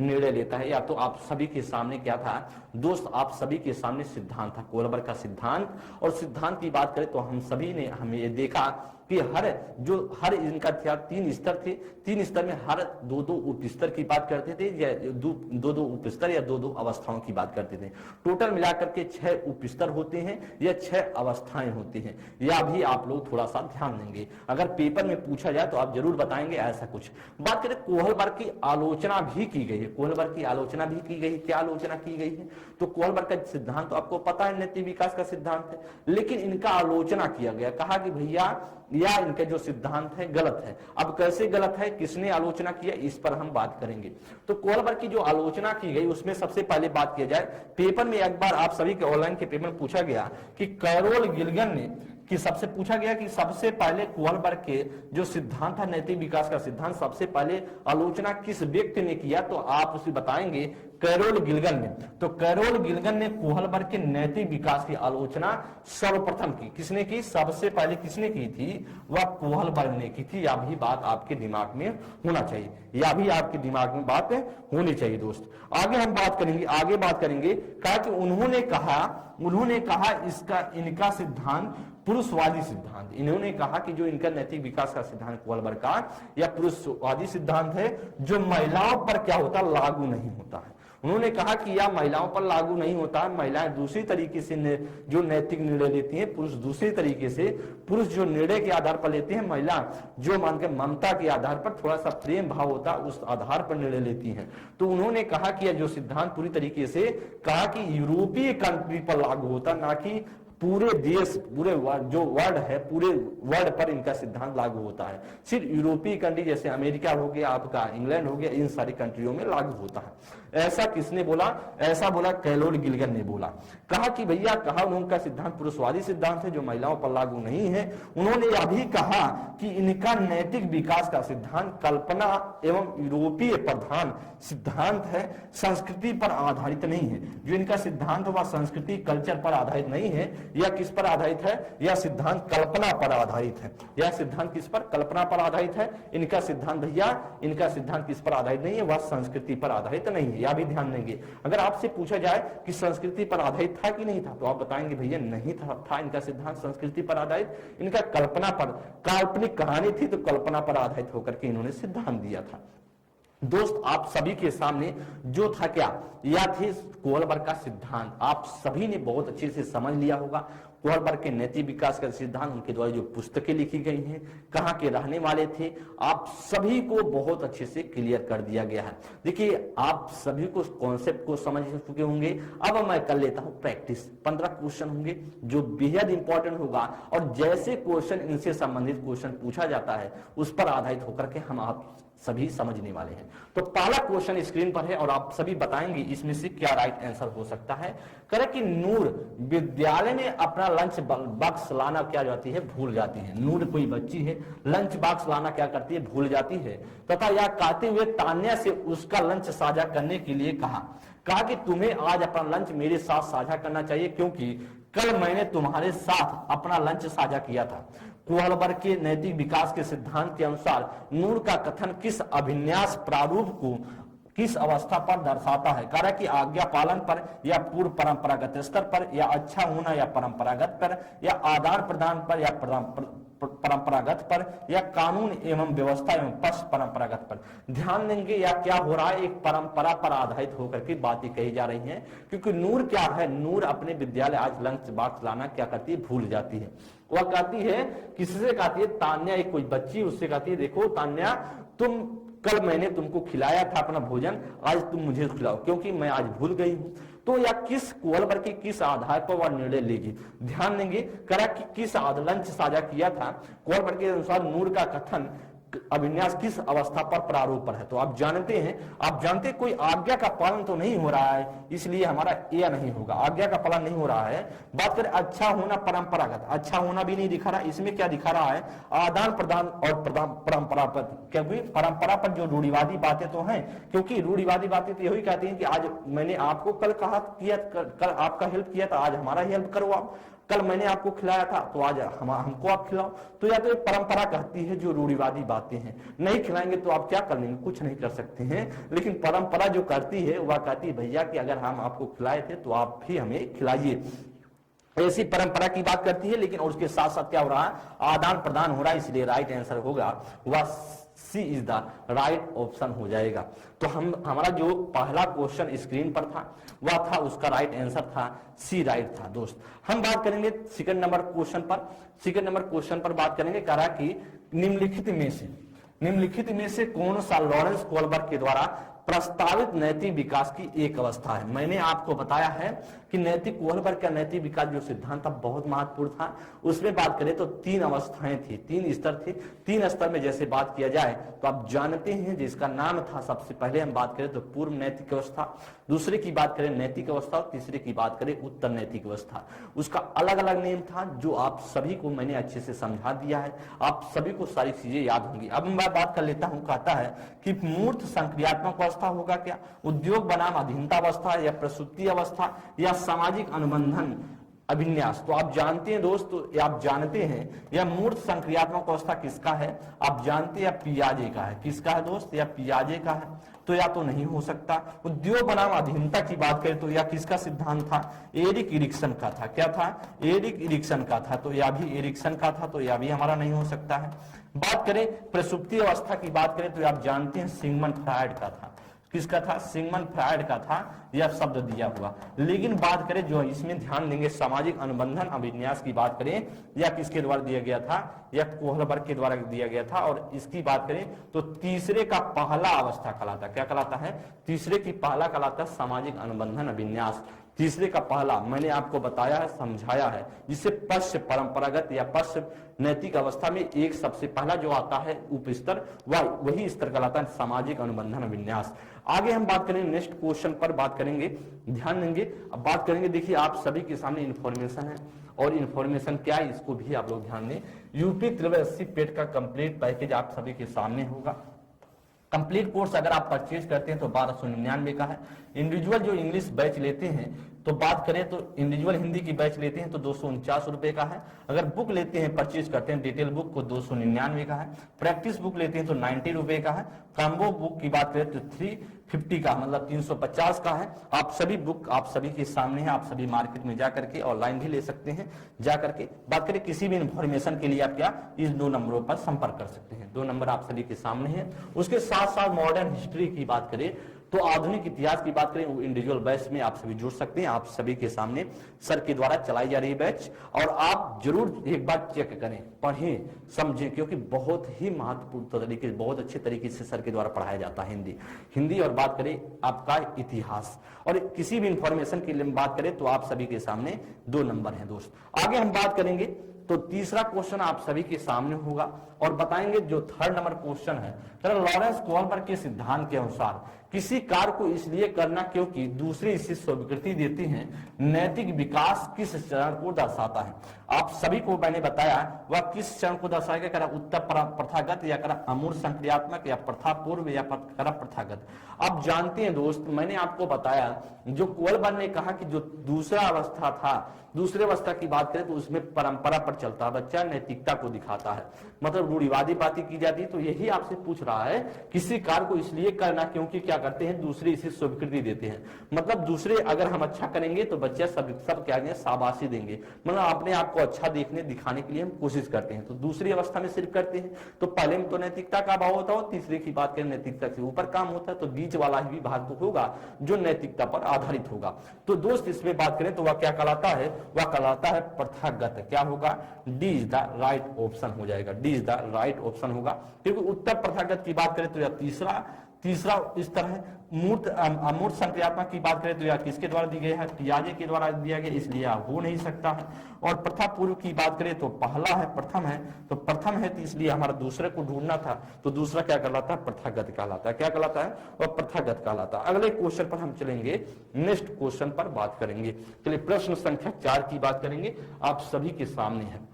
निर्णय लेता है। या तो आप सभी के सामने क्या था दोस्त? आप सभी के सामने सिद्धांत था, कोहलबर्ग का सिद्धांत। और सिद्धांत की बात करें तो हम सभी ने हमें ये देखा कि हर इनका था 3 स्तर थे। 3 स्तर में हर 2-2 उपस्तर की बात करते थे, या 2-2 उपस्तर या 2-2 अवस्थाओं की बात करते थे। टोटल मिलाकर के 6 उपस्तर होते हैं या 6 अवस्थाएं होती हैं। या भी आप लोग थोड़ा सा ध्यान देंगे, अगर पेपर में पूछा जाए तो आप जरूर बताएंगे ऐसा कुछ। बात करें कोहलबर्ग की आलोचना भी की गई है। कोहलबर्ग की आलोचना भी की गई। क्या आलोचना की गई है? तो कोहलबर्ग का सिद्धांत तो आपको पता है, नैतिक विकास का सिद्धांत है, लेकिन इनका आलोचना किया गया। कहा कि भैया या इनके जो सिद्धांत है गलत है। अब कैसे गलत है, किसने आलोचना किया, इस पर हम बात करेंगे। तो कोहलबर्ग की जो आलोचना की गई उसमें सबसे पहले बात किया जाए, पेपर में एक बार आप सभी के ऑनलाइन के पेपर में पूछा गया कि कैरोल गिल्गन ने सबसे पूछा गया कि सबसे पहले कोहलबर्ग के जो सिद्धांत है नैतिक विकास का सिद्धांत, सबसे पहले आलोचना किस व्यक्ति ने किया? तो आप उसे बताएंगे कैरोल गिल्गन ने। तो कैरोल गिल्गन ने कोहलबर्ग के नैतिक विकास की आलोचना सर्वप्रथम की। किसने की? सबसे पहले किसने की थी? वह कोहलबर्ग ने की थी। यह भी बात आपके दिमाग में होना चाहिए, यह भी आपके दिमाग में बात होनी चाहिए दोस्त। आगे हम बात करेंगे कहा कि उन्होंने कहा इनका सिद्धांत पुरुषवादी सिद्धांत। इन्होंने कहा कि जो इनका नैतिक विकास का सिद्धांत कोहलबर्ग का या पुरुषवादी सिद्धांत है, जो महिलाओं पर क्या होता? लागू नहीं होता है। उन्होंने कहा कि यह महिलाओं पर लागू नहीं होता है। महिलाएं दूसरी तरीके से जो नैतिक निर्णय लेती हैं, पुरुष दूसरी तरीके से। पुरुष जो निर्णय के आधार पर लेते हैं, महिला जो मान के ममता के आधार पर, थोड़ा सा प्रेम भाव होता है उस आधार पर निर्णय लेती हैं। तो उन्होंने कहा कि यह जो सिद्धांत पूरी तरीके से कहा कि यूरोपीय कंट्री पर लागू होता, ना कि पूरे देश, पूरे जो वर्ल्ड है, पूरे वर्ल्ड पर इनका सिद्धांत लागू होता है। सिर्फ यूरोपीय कंट्री जैसे अमेरिका हो गया, आपका इंग्लैंड हो गया, इन सारी कंट्रियों में लागू होता है। ऐसा किसने बोला? ऐसा बोला कैरोल गिल्गन ने बोला। कहा कि भैया उनका सिद्धांत पुरुषवादी सिद्धांत है जो महिलाओं पर लागू नहीं है। उन्होंने यह भी कहा कि इनका नैतिक विकास का सिद्धांत कल्पना एवं यूरोपीय प्रधान सिद्धांत है, संस्कृति पर आधारित नहीं है। जो इनका सिद्धांत वह संस्कृति कल्चर पर आधारित नहीं है, यह किस पर आधारित है? यह सिद्धांत कल्पना पर आधारित है। यह सिद्धांत किस पर? कल्पना पर आधारित है। इनका सिद्धांत भैया, इनका सिद्धांत किस पर आधारित नहीं है? वह संस्कृति पर आधारित नहीं है। यह भी ध्यान देंगे। अगर आपसे पूछा जाए कि संस्कृति पर आधारित था कि नहीं था, तो आप बताएंगे भैया नहीं था इनका सिद्धांत संस्कृति पर आधारित, इनका कल्पना पर, काल्पनिक कहानी थी तो कल्पना पर आधारित होकर के इन्होंने सिद्धांत दिया था। दोस्त आप सभी के सामने जो था क्या, यह थी कोहलबर्ग का सिद्धांत। आप सभी ने बहुत अच्छे से समझ लिया होगा कोहलबर्ग के नैतिक विकास का सिद्धांत, उनके द्वारा जो पुस्तकें लिखी गई हैं, कहाँ के रहने वाले थे, आप सभी को बहुत अच्छे से क्लियर कर दिया गया है। देखिए आप सभी को कॉन्सेप्ट को समझ चुके होंगे। अब मैं कर लेता हूँ प्रैक्टिस। 15 क्वेश्चन होंगे जो बेहद इंपॉर्टेंट होगा, और जैसे क्वेश्चन इनसे संबंधित क्वेश्चन पूछा जाता है उस पर आधारित होकर के हम आप सभी समझने वाले हैं। तो पहला क्वेश्चन स्क्रीन पर है और आप सभी बताएंगे इसमें से क्या राइट आंसर हो सकता है। करे कि नूर विद्यालय में अपना लंच बॉक्स लाना क्या जाती है? भूल जाती है। नूर कोई बच्ची है, लंच बॉक्स लाना क्या करती है? भूल जाती है। तथा यह कहते हुए तान्या से उसका लंच साझा करने के लिए कहा कि तुम्हें आज अपना लंच मेरे साथ साझा करना चाहिए क्योंकि कल मैंने तुम्हारे साथ अपना लंच साझा किया था। कोहलबर्ग के नैतिक विकास के सिद्धांत के अनुसार नूर का कथन किस अभिन्यास प्रारूप को किस अवस्था पर दर्शाता है? कार्य की आज्ञा पालन पर, या पूर्व परंपरागत स्तर पर, या अच्छा होना या परंपरागत पर, या आदान प्रदान पर, या परंपरागत पर, या कानून एवं व्यवस्था एवं पक्ष परंपरागत पर। ध्यान देंगे या क्या हो रहा है, एक परंपरा पर आधारित होकर के बातें कही जा रही हैं, क्योंकि नूर क्या है, नूर अपने विद्यालय आज लंच बॉक्स लाना क्या करती है? भूल जाती है। वह कहती है, किससे कहती है? तान्या, एक कोई बच्ची उससे कहती है, देखो तान्या तुम कल मैंने तुमको खिलाया था अपना भोजन, आज तुम मुझे खिलाओ क्योंकि मैं आज भूल गई हूं। तो या किस कोहलबर्ग के किस आधार पर वह निर्णय लेगी? ध्यान देंगे करा कि किस लंच साझा किया था। कोहलबर्ग के अनुसार नूर का कथन अभिन्यास किस अवस्था पर प्रारूप पर है। तो आप जानते हैं कोई आज्ञा का पालन तो नहीं हो रहा है, इसलिए हमारा ए नहीं होगा। आज्ञा का पालन नहीं हो रहा है। बात करें अच्छा होना, परंपरागत, अच्छा होना भी नहीं दिखा रहा। इसमें क्या दिखा रहा है? आदान प्रदान और परंपरा पर, क्योंकि परंपरा पर जो रूढ़िवादी बातें तो हैं, क्योंकि रूढ़िवादी बातें तो यही कहती हैं कि आज मैंने आपको कल कहा किया, कल आपका हेल्प किया था, आज हमारा हेल्प करो आप। कल मैंने आपको खिलाया था तो आज हमको आप खिलाओ। तो या तो ये परंपरा कहती है जो रूढ़िवादी बातें हैं, नहीं खिलाएंगे तो आप क्या कर लेंगे? कुछ नहीं कर सकते हैं। लेकिन परंपरा जो करती है वह कहती है भैया कि अगर हम आपको खिलाए थे तो आप भी हमें खिलाइए। ऐसी परंपरा की बात करती है। लेकिन और उसके साथ साथ क्या हो रहा है? आदान प्रदान हो रहा है। इसलिए राइट आंसर होगा वह सी इज द राइट ऑप्शन हो जाएगा। तो हमारा जो पहला क्वेश्चन स्क्रीन पर था वह था, उसका राइट आंसर था सी राइट था। दोस्त हम बात करेंगे सेकंड नंबर क्वेश्चन पर बात करेंगे। करा कि निम्नलिखित में से कौन सा लॉरेंस कोहलबर्ग के द्वारा प्रस्तावित नैतिक विकास की एक अवस्था है? मैंने आपको बताया है कि कोहलबर्ग का नैतिक विकास जो सिद्धांत था बहुत महत्वपूर्ण था। उसमें बात करें तो 3 अवस्थाएं थी, 3 स्तर थे। 3 स्तर में जैसे बात किया जाए तो आप जानते हैं जिसका नाम था, सबसे पहले हम बात करें तो पूर्व नैतिक अवस्था, दूसरे की बात करें नैतिक अवस्था और तीसरे की बात करें उत्तर नैतिक अवस्था। उसका अलग अलग नेम था जो आप सभी को मैंने अच्छे से समझा दिया है। आप सभी को सारी चीजें याद होंगी। अब मैं बात कर लेता हूं। कहता है कि मूर्त संक्रियात्मक अवस्था होगा क्या, उद्योग बनाम अधीनता अवस्था, या प्रसूति अवस्था, या सामाजिक अनुबंधन अभिन्यास। तो आप जानते हैं दोस्तों, आप जानते हैं यह मूर्त संक्रियात्मक अवस्था किसका है? आप जानते हैं पियाजे का है। किसका है दोस्त? या पियाजे का है। तो या तो नहीं हो सकता। उद्योग बनाम अधीनता की बात करें तो यह किसका सिद्धांत था? एरिक इरिक्सन का था। क्या था? एरिक इरिक्सन का था। तो यह भी एरिक्सन का था, तो यह भी हमारा नहीं हो सकता है। बात करें प्रसुप्ति अवस्था की बात करें तो आप जानते हैं सिगमंड फ्रायड का था। किसका था? सिगमंड फ्रायड का था, यह शब्द दिया हुआ। लेकिन बात करें जो इसमें ध्यान देंगे सामाजिक अनुबंधन अभिन्यास की बात करें, यह किसके द्वारा दिया गया था? यह कोहलबर्ग के द्वारा दिया गया था। और इसकी बात करें तो तीसरे का पहला अवस्था कहलाता। क्या कहलाता है? तीसरे की पहला कहलाता सामाजिक अनुबंधन अभिन्यास। तीसरे का पहला मैंने आपको बताया है, समझाया है, जिसे पश्च परंपरागत या पश्च नैतिक अवस्था में एक सबसे पहला जो आता है उपस्तर, वही स्तर कहलाता है सामाजिक अनुबंधन अभिन्यास। आगे हम बात करेंगे नेक्स्ट क्वेश्चन पर बात करेंगे, ध्यान देंगे। अब बात करेंगे, देखिए आप सभी के सामने इंफॉर्मेशन है और इंफॉर्मेशन क्या है इसको भी आप लोग ध्यान दें। यूपी 380 पेड का कंप्लीट पैकेज आप सभी के सामने होगा। कंप्लीट कोर्स अगर आप परचेज करते हैं तो 1299 का है। इंडिविजुअल जो इंग्लिश बैच लेते हैं तो बात करें तो इंडिविजुअल हिंदी की बैच लेते हैं तो 249 रुपए का है। अगर बुक लेते हैं, परचेज करते हैं डिटेल बुक को 299 का है। प्रैक्टिस बुक लेते हैं तो 90 रुपए का है। कॉम्बो बुक की बात करें तो 350 का, मतलब 350 का है। आप सभी बुक आप सभी के सामने है, आप सभी मार्केट में जाकर के ऑनलाइन भी ले सकते हैं। जाकर के बात करें, किसी भी इंफॉर्मेशन के लिए आप क्या इस 2 नंबरों पर संपर्क कर सकते हैं। 2 नंबर आप सभी के सामने है। उसके साथ साथ मॉडर्न हिस्ट्री की बात करें तो आधुनिक इतिहास की बात करें, इंडिविजुअल बैच में आप सभी जुड़ सकते हैं। आप सभी के सामने सर के द्वारा चलाई जा रही बैच, और आप जरूर एक बार चेक करें, पढ़ें, समझें, क्योंकि बहुत ही महत्वपूर्ण तरीके, बहुत अच्छे तरीके से सर के द्वारा पढ़ाया जाता है हिंदी। और बात करें आपका इतिहास और किसी भी इंफॉर्मेशन की बात करें तो आप सभी के सामने 2 नंबर है दोस्त। आगे हम बात करेंगे तो तीसरा क्वेश्चन आप सभी के सामने होगा और बताएंगे जो 3rd नंबर क्वेश्चन है, लॉरेंस कोहलबर्ग के सिद्धांत के अनुसार किसी कार्य को इसलिए करना क्योंकि दूसरे इसे स्वीकृति देते हैं, नैतिक विकास किस चरण को दर्शाता है। आप सभी को मैंने बताया वह किस चरण को दर्शाएगा, करा उत्तर प्रथागत या करा अमूर्त संक्रियात्मक या प्रथा पूर्व या करा प्रथागत। आप जानते हैं दोस्त, मैंने आपको बताया जो कोहलबर्ग ने कहा कि जो दूसरा अवस्था था, दूसरे अवस्था की बात करें तो उसमें परंपरा पर चलता बच्चा नैतिकता को दिखाता है, मतलब रूढ़िवादी बातें की जाती है। तो यही आपसे पूछ रहा है किसी कार्य को इसलिए करना क्योंकि क्या करते हैं दूसरे इसे स्वीकृति देते हैं, मतलब दूसरे अगर हम अच्छा करेंगे तो बच्चे सब क्या देंगे, शाबाशी देंगे, मतलब अपने आप को अच्छा दिखाने के लिए हम कोशिश करते हैं। तो दूसरी अवस्था में सिर्फ करते हैं तो पहले में तो नैतिकता का अभाव होता है, तीसरे की बात करें नैतिकता से ऊपर काम होता है, तो बीच वाला ही भाग तो होगा जो नैतिकता पर आधारित होगा। तो दोस्त इसमें बात करें तो वह क्या कहलाता है, वह कहलाता है प्रथागत। क्या होगा, D is the right option हो जाएगा, D is the right option होगा। क्योंकि उत्तर प्रथागत की बात करें तो यह तीसरा इस तरह है। अमूर्त संक्रियात्मक की बात करें तो यह किसके द्वारा दी गई है, पियाजे के द्वारा दिया गया, इसलिए यह हो नहीं सकता है। और प्रथा पूर्व की बात करें तो पहला है, प्रथम है, तो प्रथम है तो इसलिए हमारा दूसरे को ढूंढना था, तो दूसरा क्या कहलाता है, प्रथागत कहलाता है। क्या कहलाता है, वह प्रथागत कहलाता है। अगले क्वेश्चन पर हम चलेंगे, नेक्स्ट क्वेश्चन पर बात करेंगे। चलिए प्रश्न संख्या 4 की बात करेंगे, आप सभी के सामने है।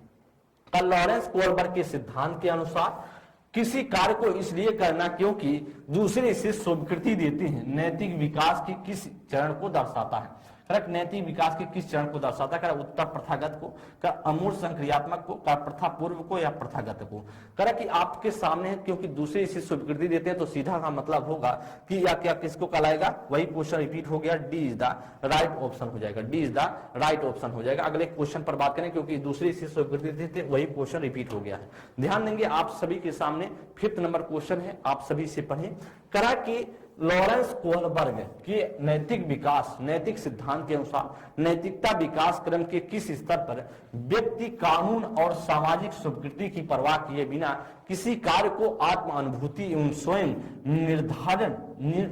लॉरेंस कोहलबर्ग के सिद्धांत के अनुसार किसी कार्य को इसलिए करना क्योंकि दूसरे इसे स्वीकृति देते हैं, नैतिक विकास के किस चरण को दर्शाता है। करेक्ट, नैतिक विकास के किस चरण को दर्शाता है, उत्तर प्रथागत को, का अमूर्त संक्रियात्मक को, का प्रथा पूर्व को या प्रथागत को। करेक्ट कि आपके सामने है क्योंकि दूसरे इसे स्वीकृति देते हैं, तो सीधा का मतलब होगा कि या क्या किसको कहलाएगा, वही क्वेश्चन रिपीट हो गया, D is the right option हो जाएगा, D is the right option हो जाएगा। अगले क्वेश्चन पर बात करें, क्योंकि दूसरे इसे स्वीकृति देते वही क्वेश्चन रिपीट हो गया है। ध्यान देंगे आप सभी के सामने 5th नंबर क्वेश्चन है, आप सभी से पढ़ें। करा कि लॉरेंस कोहलबर्ग के नैतिक विकास, नैतिक सिद्धांत के अनुसार नैतिकता विकास क्रम के किस स्तर पर व्यक्ति कानून और सामाजिक स्वीकृति की परवाह किए बिना किसी कार्य को आत्म अनुभूति एवं स्वयं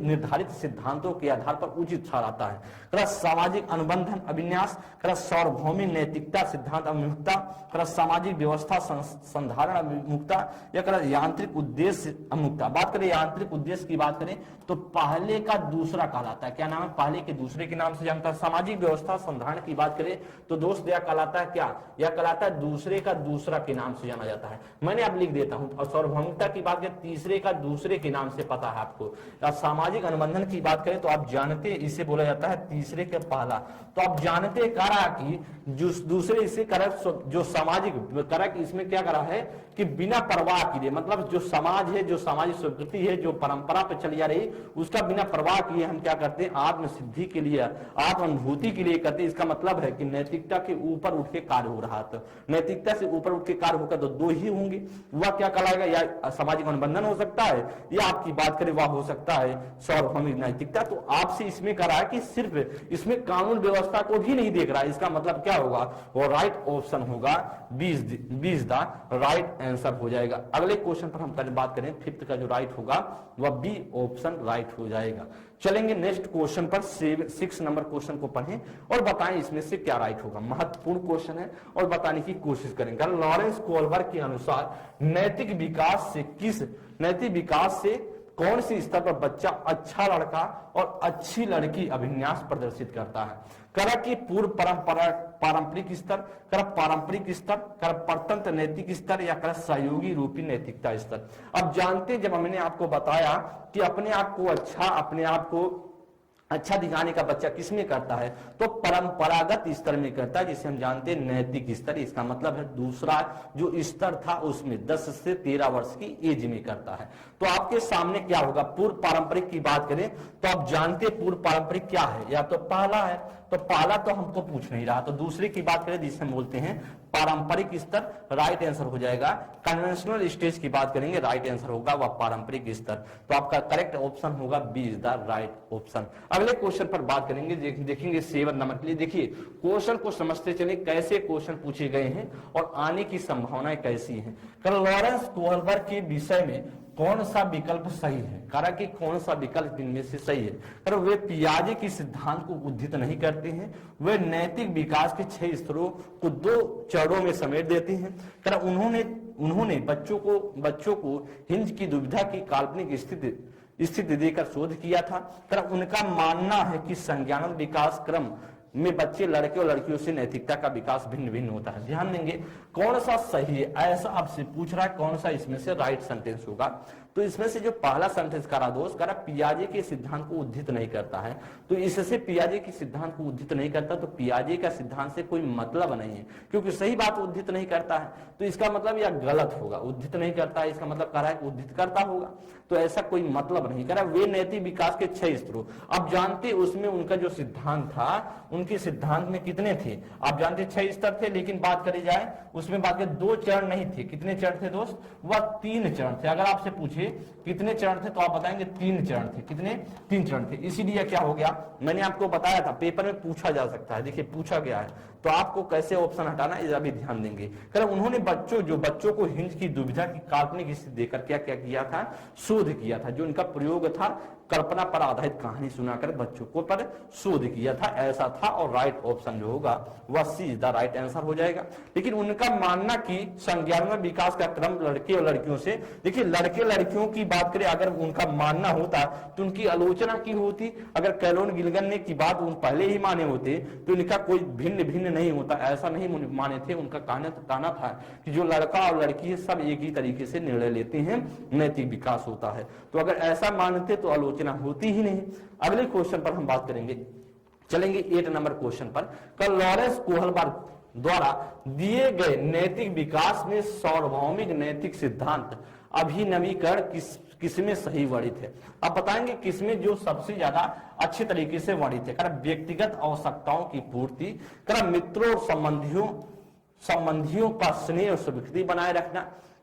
निर्धारित सिद्धांतों के आधार पर उचित ठहराता है। सामाजिक अनुबंधन अभिन्यास, सार्वभौमिक नैतिकता सिद्धांत अभिमुखता, सामाजिक व्यवस्था संधारण अभिमुखता या यांत्रिक उद्देश्य अभिमुखता। बात करें यांत्रिक उद्देश्य की बात करें तो पहले का दूसरा कहलाता है। क्या नाम है, पहले के दूसरे के नाम से जानता है। सामाजिक व्यवस्था संधारण की बात करें तो दोस्त यह कहलाता है क्या, यह कहलाता है दूसरे का दूसरा के नाम से जाना जाता है। मैंने अब लिख देता हूं। और सार्वभौमिकता की बात करें तीसरे का दूसरे के नाम से पता है आपको। सामाजिक अनुबंधन की बात करें तो आप जानते इसे बोला जाता है तीसरे के पहला। तो आप जानते करा कि जो दूसरे इसे करा, जो सामाजिक करा कि इसमें क्या करा है कि बिना परवाह किए, मतलब जो समाज है, जो सामाजिक स्वीकृति है, जो परंपरा पे चली आ रही, उसका बिना परवाह किए हम क्या करते हैं, आत्म सिद्धि के लिए, आत्म अनुभूति के लिए करते हैं। इसका मतलब है कि नैतिकता के ऊपर उठ के कार्य हो रहा था। नैतिकता से ऊपर उठ के कार्य होगा तो 2 ही होंगे, वह क्या कहलाएगा, या सामाजिक अनुबंधन हो सकता है या आपकी बात करें वह हो सकता है सार्वभौमिक नैतिकता। तो आपसे इसमें करा है कि सिर्फ इसमें कानून व्यवस्था को भी नहीं देख रहा है। इसका मतलब क्या होगा, वो राइट ऑप्शन होगा, 20 द राइट आंसर हो जाएगा। अगले क्वेश्चन पर हम बात करें 5th का जो राइट होगा वह बी ऑप्शन राइट हो जाएगा। चलेंगे नेक्स्ट क्वेश्चन पर, 6 नंबर क्वेश्चन को पढ़ें और बताएं इसमें से क्या राइट होगा। महत्वपूर्ण क्वेश्चन है और बताने की कोशिश करेंगे। लॉरेंस कोहलबर्ग के अनुसार नैतिक विकास से कौन सी स्तर पर बच्चा अच्छा लड़का और अच्छी लड़की अभिन्यास प्रदर्शित करता है। करा कि पूर्व पारंपरिक स्तर, करा पारंपरिक स्तर, करा परतंत्र नैतिक स्तर या करा सहयोगी रूपी नैतिकता स्तर। अब जानते जब मैंने आपको बताया कि अपने आप को अच्छा, अपने आप को अच्छा दिखाने का बच्चा किसमें करता है, तो परंपरागत स्तर में करता है, जिसे हम जानते हैं नैतिक स्तर। इसका मतलब है दूसरा जो स्तर था उसमें 10 से 13 वर्ष की एज में करता है। तो आपके सामने क्या होगा, पूर्व पारंपरिक की बात करें तो आप जानते हैं पूर्व पारंपरिक क्या है, या तो पहला है, तो पहला तो हमको पूछ नहीं रहा, तो दूसरे की बात करें जिसे हम बोलते हैं पारंपरिक स्तर, राइट आंसर हो जाएगा। कन्वेंशनल स्टेज की बात करेंगे, राइट आंसर होगा वह पारंपरिक स्तर। तो आपका करेक्ट ऑप्शन होगा B is the right option. अगले क्वेश्चन पर बात करेंगे, देखेंगे 7 नंबर के लिए। देखिए क्वेश्चन को समझते चले कैसे क्वेश्चन पूछे गए हैं और आने की संभावनाएं कैसी हैं। लॉरेंस कोहलबर्ग के विषय में कौन सा विकल्प सही है, कारण कि कौन सा विकल्प इनमें से सही है। कारण वे पियाजे की सिद्धांत को उद्धृत नहीं करते हैं, वे नैतिक विकास के 6 स्तरों को 2 चरणों में समेट देते हैं। कारण उन्होंने बच्चों को हिंज की दुविधा की काल्पनिक स्थिति देकर शोध किया था। कारण उनका मानना है कि संज्ञानात्मक विकास क्रम में बच्चे लड़के और लड़कियों से नैतिकता का विकास भिन्न भिन्न होता है। ध्यान देंगे कौन सा सही है, ऐसा आपसे पूछ रहा है कौन सा इसमें से राइट सेंटेंस होगा। तो इसमें से जो पहला सेंटेंस करा दोस्त करा पियाजे के सिद्धांत को उद्धृत नहीं करता है, तो इससे पियाजे के सिद्धांत को उद्धृत नहीं करता तो पियाजे का सिद्धांत से कोई मतलब नहीं है, क्योंकि सही बात उद्धृत नहीं करता है। तो इसका मतलब यह गलत होगा, उद्धृत नहीं करता है इसका मतलब कह रहा है उद्धृत करता होगा, तो ऐसा कोई मतलब नहीं करा। वे नैतिक विकास के 6 स्तरों, आप जानते उसमें उनका जो सिद्धांत था, उनके सिद्धांत में कितने थे आप जानते 6 स्तर थे, लेकिन बात करी जाए उसमें बात करें 2 चरण नहीं थे। कितने चरण थे दोस्त, वह 3 चरण थे। अगर आपसे पूछे कितने चरण थे तो आप बताएंगे 3 चरण थे। कितने, 3 चरण थे। इसीलिए क्या हो गया, मैंने आपको बताया था पेपर में पूछा जा सकता है, देखिए पूछा गया है, तो आपको कैसे ऑप्शन हटाना है अभी ध्यान देंगे। कारण उन्होंने बच्चों को हिंज की दुविधा की काल्पनिक स्थिति देकर क्या क्या किया था, शोध किया था। जो उनका प्रयोग था कल्पना पर आधारित कहानी सुनाकर बच्चों को पर शोध किया था, ऐसा था। और राइट ऑप्शन जो होगा वह सी इज द राइट आंसर हो जाएगा। लेकिन उनका मानना कि संज्ञानात्मक विकास का क्रम लड़के और लड़कियों से, देखिए लड़के लड़कियों की बात करें अगर उनका मानना होता तो उनकी आलोचना की होती। अगर कैलोन गिल्गन ने की बात उन पहले ही माने होते तो इनका कोई भिन्न भिन्न नहीं होता, ऐसा नहीं माने थे। उनका कहना था कि जो लड़का और लड़की है सब एक ही तरीके से निर्णय लेते हैं, नैतिक विकास होता है। तो अगर ऐसा मानते तो आलोचना होती ही नहीं। अगले क्वेश्चन पर हम बात करेंगे, चलेंगे 8 नंबर क्वेश्चन पर। कल लॉरेंस कोहलबर्ग द्वारा दिए गए नैतिक विकास में सार्वभौमिक नैतिक सिद्धांत अभिनवीकरण किसमें सही वर्णित है। अब बताएंगे किसमें जो सबसे ज्यादा अच्छे तरीके से वर्णित है। कारण व्यक्तिगत आवश्यकताओं की पूर्ति, कारण मित्रों और संबंधियों का स्नेह और स्वीकृति बनाए रखना,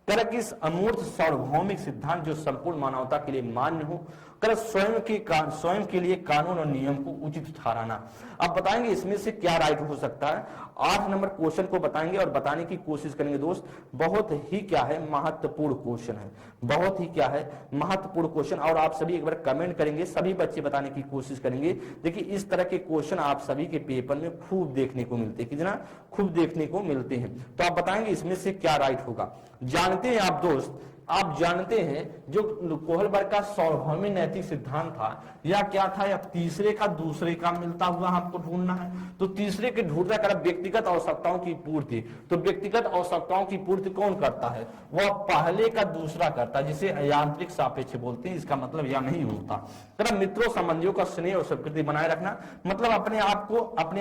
कर किस अमूर्त सार्वभौमिक सिद्धांत जो संपूर्ण मानवता के लिए मान्य हो, कर स्वयं के लिए कानून और नियम को उचित ठहराना। अब बताएंगे इसमें से क्या राइट हो सकता है। 8 नंबर क्वेश्चन को बताएंगे और बताने की कोशिश करेंगे दोस्त। बहुत ही क्या है महत्वपूर्ण क्वेश्चन है, बहुत ही क्या है महत्वपूर्ण क्वेश्चन। और आप सभी एक बार कमेंट करेंगे, सभी बच्चे बताने की कोशिश करेंगे। देखिए इस तरह के क्वेश्चन आप सभी के पेपर में खूब देखने को मिलते हैं, कितना खूब देखने को मिलते हैं। तो आप बताएंगे इसमें से क्या राइट होगा। जानते हैं आप दोस्त, आप जानते हैं जो कोहलबर्ग का सार्वभौमिक नैतिक सिद्धांत था या क्या था, या तीसरे का दूसरे का मिलता हुआ आपको ढूंढना है। तो तीसरे के ढूंढना कर व्यक्तिगत आवश्यकताओं की पूर्ति, तो व्यक्तिगत आवश्यकताओं की पूर्ति कौन करता है, वह पहले का दूसरा करता है, जिसे यांत्रिक सापेक्ष बोलते हैं। इसका मतलब यह नहीं होता। तर मित्रों संबंधियों का स्नेह और स्वीकृति बनाए रखना, मतलब अपने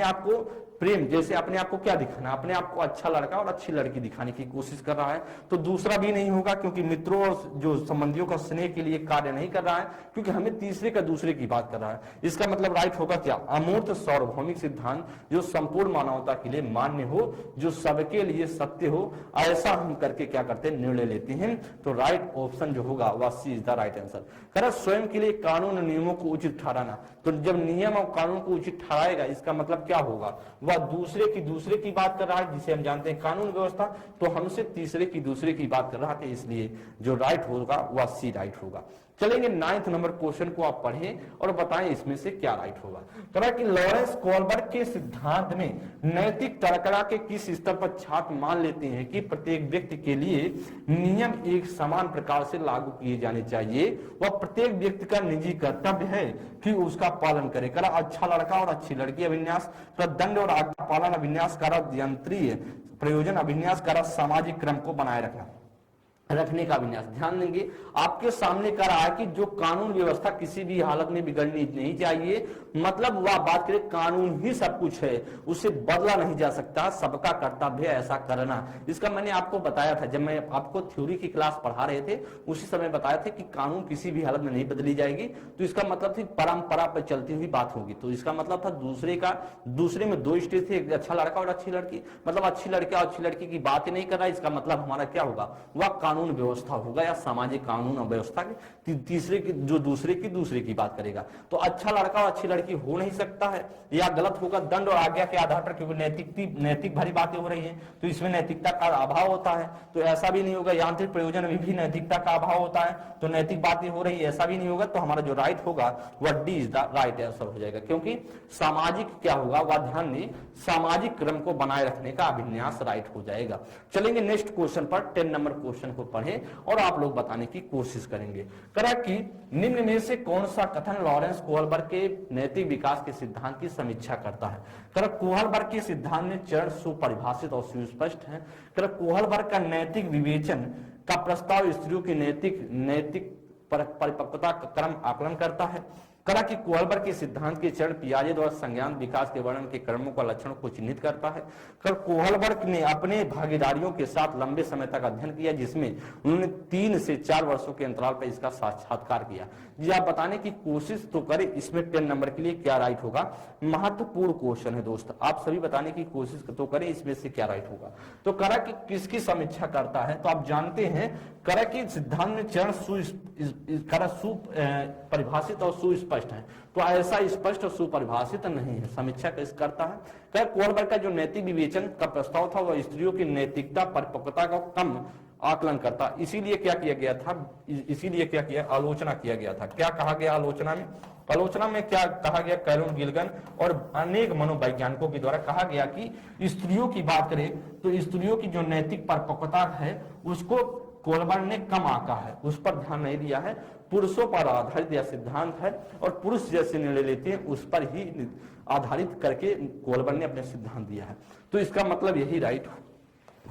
आप को प्रेम, जैसे अपने आप को क्या दिखाना, अपने आप को अच्छा लड़का और अच्छी लड़की दिखाने की कोशिश कर रहा है। तो दूसरा भी नहीं होगा, क्योंकि मित्रों और जो संबंधियों का स्नेह के लिए कार्य नहीं कर रहा है, क्योंकि हमें तीसरे का दूसरे की बात कर रहा है। इसका मतलब राइट होगा क्या, अमूर्त सार्वभौमिक सिद्धांत जो संपूर्ण मानवता के लिए मान्य हो, जो सबके लिए सत्य हो, ऐसा हम करके क्या करते हैं, निर्णय लेते हैं। तो राइट ऑप्शन जो होगा वह सी इज द राइट आंसर। कर स्वयं के लिए कानून और नियमों को उचित ठहराना, तो जब नियम और कानून को उचित ठहराएगा इसका मतलब क्या होगा, वह दूसरे की बात कर रहा है, जिसे हम जानते हैं कानून व्यवस्था। तो हमसे तीसरे की दूसरे की बात कर रहा था, इसलिए जो राइट होगा वह सी राइट होगा। चलेंगे 9th नंबर क्वेश्चन को आप पढ़ें और बताएं इसमें से क्या राइट होगा। कहा कि लॉरेंस कोहलबर्ग के सिद्धांत में नैतिक तड़कड़ा के किस स्तर पर छात्र मान लेते हैं कि प्रत्येक व्यक्ति के लिए नियम एक समान प्रकार से लागू किए जाने चाहिए, वह प्रत्येक व्यक्ति का निजी कर्तव्य है कि उसका पालन करे। करा अच्छा लड़का और अच्छी लड़की अभिन्यास, दंड और आज्ञा पालन अभिन्यास, करा यंत्रीय प्रयोजन अभिन्यास, करा सामाजिक क्रम को बनाए रखना। रखने का विन्यास। ध्यान देंगे, आपके सामने कर रहा है कि जो कानून व्यवस्था किसी भी हालत में बिगड़नी नहीं चाहिए, मतलब वह बात करें कानून ही सब कुछ है, उसे बदला नहीं जा सकता, सबका कर्तव्य है ऐसा करना। इसका मैंने आपको बताया था जब मैं आपको थ्योरी की क्लास पढ़ा रहे थे, उसी समय बताया था कि कानून किसी भी हालत में नहीं बदली जाएगी, तो इसका मतलब थी परंपरा पर चलती हुई बात होगी। तो इसका मतलब था दूसरे में दो स्टेज थे, एक अच्छा लड़का और अच्छी लड़की, मतलब अच्छी लड़का और अच्छी लड़की की बात ही नहीं कर रहा, इसका मतलब हमारा क्या होगा, वह कानून व्यवस्था होगा या सामाजिक कानून और व्यवस्था की तीसरे की जो दूसरे की बात करेगा। तो अच्छा लड़का और अच्छी लड़की हो नहीं सकता है, या गलत होगा दंड और आज्ञा के आधार पर, क्योंकि नैतिक भरी बातें हो रही हैं तो इसमें नैतिकता का अभाव होता है। तो ऐसा भी नहीं होगा, यांत्रिक प्रयोजन में भी नैतिकता का अभाव होता है, तो नैतिक बातें हो रही है ऐसा भी नहीं होगा। तो हमारा जो राइट होगा वह D is the right answer हो जाएगा, क्योंकि सामाजिक क्या होगा, वह ध्यान दें सामाजिक क्रम को बनाए रखने का अभिन्यास राइट हो जाएगा। चलेंगे नेक्स्ट क्वेश्चन पर, 10 नंबर क्वेश्चन को पढ़ें और आप लोग बताने की कोशिश करेंगे। करा कि निम्न में से कौन सा कथन लॉरेंस कोहलबर्ग के नैतिक विकास के सिद्धांत की समीक्षा करता है। करा कोहलबर्ग के सिद्धांत में चरण सुपरिभाषित और सुस्पष्ट है। करा कोहलबर्ग का नैतिक विवेचन का प्रस्ताव स्त्रियों की नैतिक परिपक्वता का क्रम आकलन करता है। करा कि कोहलबर्ग के सिद्धांत के चरण पियाजे द्वारा संज्ञान विकास के वर्णन के क्रमों का लक्षणों को चिन्हित करता है। कर कोहलबर्ग ने अपने भागीदारियों के साथ लंबे समय तक अध्ययन किया, जिसमें उन्होंने 3 से 4 वर्षों के अंतराल पर इसका साक्षात्कार किया। जी आप बताने की कोशिश तो करें, इसमें 10 नंबर के लिए क्या राइट होगा। महत्वपूर्ण क्वेश्चन है दोस्त, आप सभी बताने की कोशिश तो करें इसमें से क्या राइट होगा। तो करा कि किसकी समीक्षा करता है, तो आप जानते हैं करा कि सिद्धांत में चरण सुपरिभाषित और सुस्पष्ट है, तो ऐसा स्पष्ट और सुपरिभाषित नहीं है। समीक्षा किस करता है, क्या कोहलबर्ग का जो नैतिक विवेचन का प्रस्ताव था वह स्त्रियों की नैतिकता परिपक्वता का कम आकलन करता, इसीलिए क्या किया गया था, इसीलिए क्या किया, आलोचना किया गया था। क्या कहा गया आलोचना में क्या कहा गया, कैरोन गिल्गन और अनेक मनोवैज्ञानिकों के द्वारा कहा गया कि स्त्रियों की बात करें तो स्त्रियों की जो नैतिक परिपक्वता है उसको कोहलबर्ग ने कम आंका है, उस पर ध्यान नहीं दिया है। पुरुषों पर आधारित यह सिद्धांत है और पुरुष जैसे निर्णय लेते हैं उस पर ही आधारित करके कोहलबर्ग ने अपने सिद्धांत दिया है। तो इसका मतलब यही राइट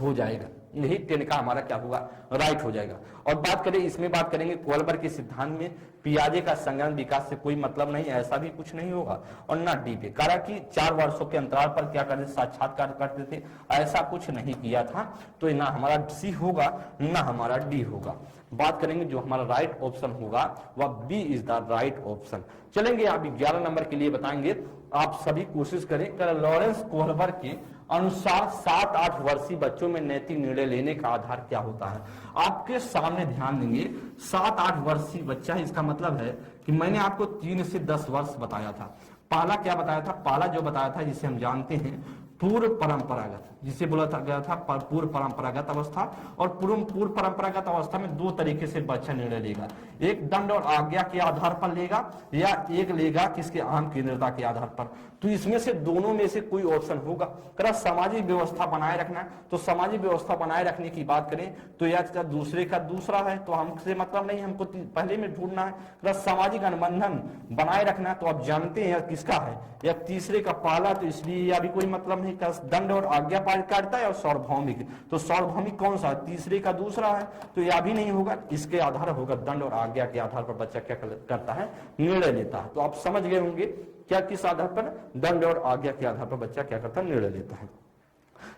हो जाएगा, यही 10 का हमारा क्या होगा, राइट हो जाएगा। और बात करें इसमें बात करेंगे कोहलबर्ग के सिद्धांत में पियाजे का संज्ञान विकास से कोई मतलब नहीं, ऐसा भी कुछ नहीं होगा। और ना डी पे करा कि 4 वर्षों के अंतराल पर क्या करते, साक्षात्कार करते थे, ऐसा कुछ नहीं किया था। तो ना हमारा सी होगा ना हमारा डी होगा। बात करेंगे जो हमारा राइट ऑप्शन होगा वह B is the right option. चलेंगे आप 11 नंबर के लिए बताएंगे, आप सभी कोशिश करें। लॉरेंस कोहलबर्ग के अनुसार 7-8 वर्षीय बच्चों में नैतिक निर्णय लेने का आधार क्या होता है। आपके सामने ध्यान देंगे 7-8 वर्षीय बच्चा है, इसका मतलब है कि मैंने आपको 3 से 10 वर्ष बताया था। पहला क्या बताया था, पहला जो बताया था जिसे हम जानते हैं पूर्व परंपरागत, जिसे बोला था गया था पूर्व परंपरागत अवस्था। और पूर्व परंपरागत अवस्था में 2 तरीके से बच्चा निर्णय लेगा, एक दंड और आज्ञा के आधार पर लेगा या एक लेगा किसके आम केंद्रता के आधार पर। तो इसमें से दोनों में से कोई ऑप्शन होगा। करा सामाजिक व्यवस्था बनाए रखना, तो सामाजिक व्यवस्था बनाए रखने की बात करें तो या दूसरे का दूसरा है, तो हमसे मतलब नहीं, हमको पहले में ढूंढना है। करा सामाजिक अनुबंधन बनाए रखना, तो आप जानते हैं किसका है, या तीसरे का पहला, तो इसलिए या भी कोई मतलब नहीं। दंड और आज्ञा पालिकारिता है और सार्वभौमिक, तो सार्वभौमिक कौन सा, तीसरे का दूसरा है, तो यह भी नहीं होगा। इसके आधार होगा दंड और आज्ञा के आधार पर बच्चा क्या करता है, निर्णय लेता है। तो आप समझ गए होंगे क्या किस आधार पर, दंड और आज्ञा के आधार पर बच्चा क्या करता है, निर्णय लेता है।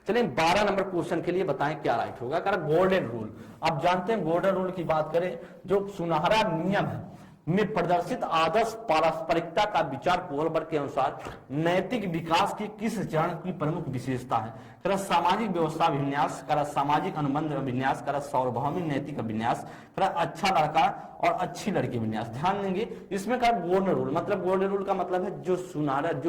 चलिए 12 नंबर क्वेश्चन के लिए बताएं क्या राइट होगा। गोल्डन रूल, आप जानते हैं गोल्डन रूल की बात करें, जो सुनहरा नियम है में प्रदर्शित आदर्श पारस्परिकता का विचार कोहलबर्ग के अनुसार नैतिक विकास की किस चरण की प्रमुख विशेषता है। करा सामाजिक व्यवस्था अभिन्यास, करा सामाजिक अनुबंध अभिन्यास, करा सार्वभौमिक नैतिक अभिन्यास, करा अच्छा लड़का और अच्छी लड़की विन्यास। ध्यान देंगे इसमें का गोल्डन रूल, मतलब गोल्डन रूल का मतलब है जो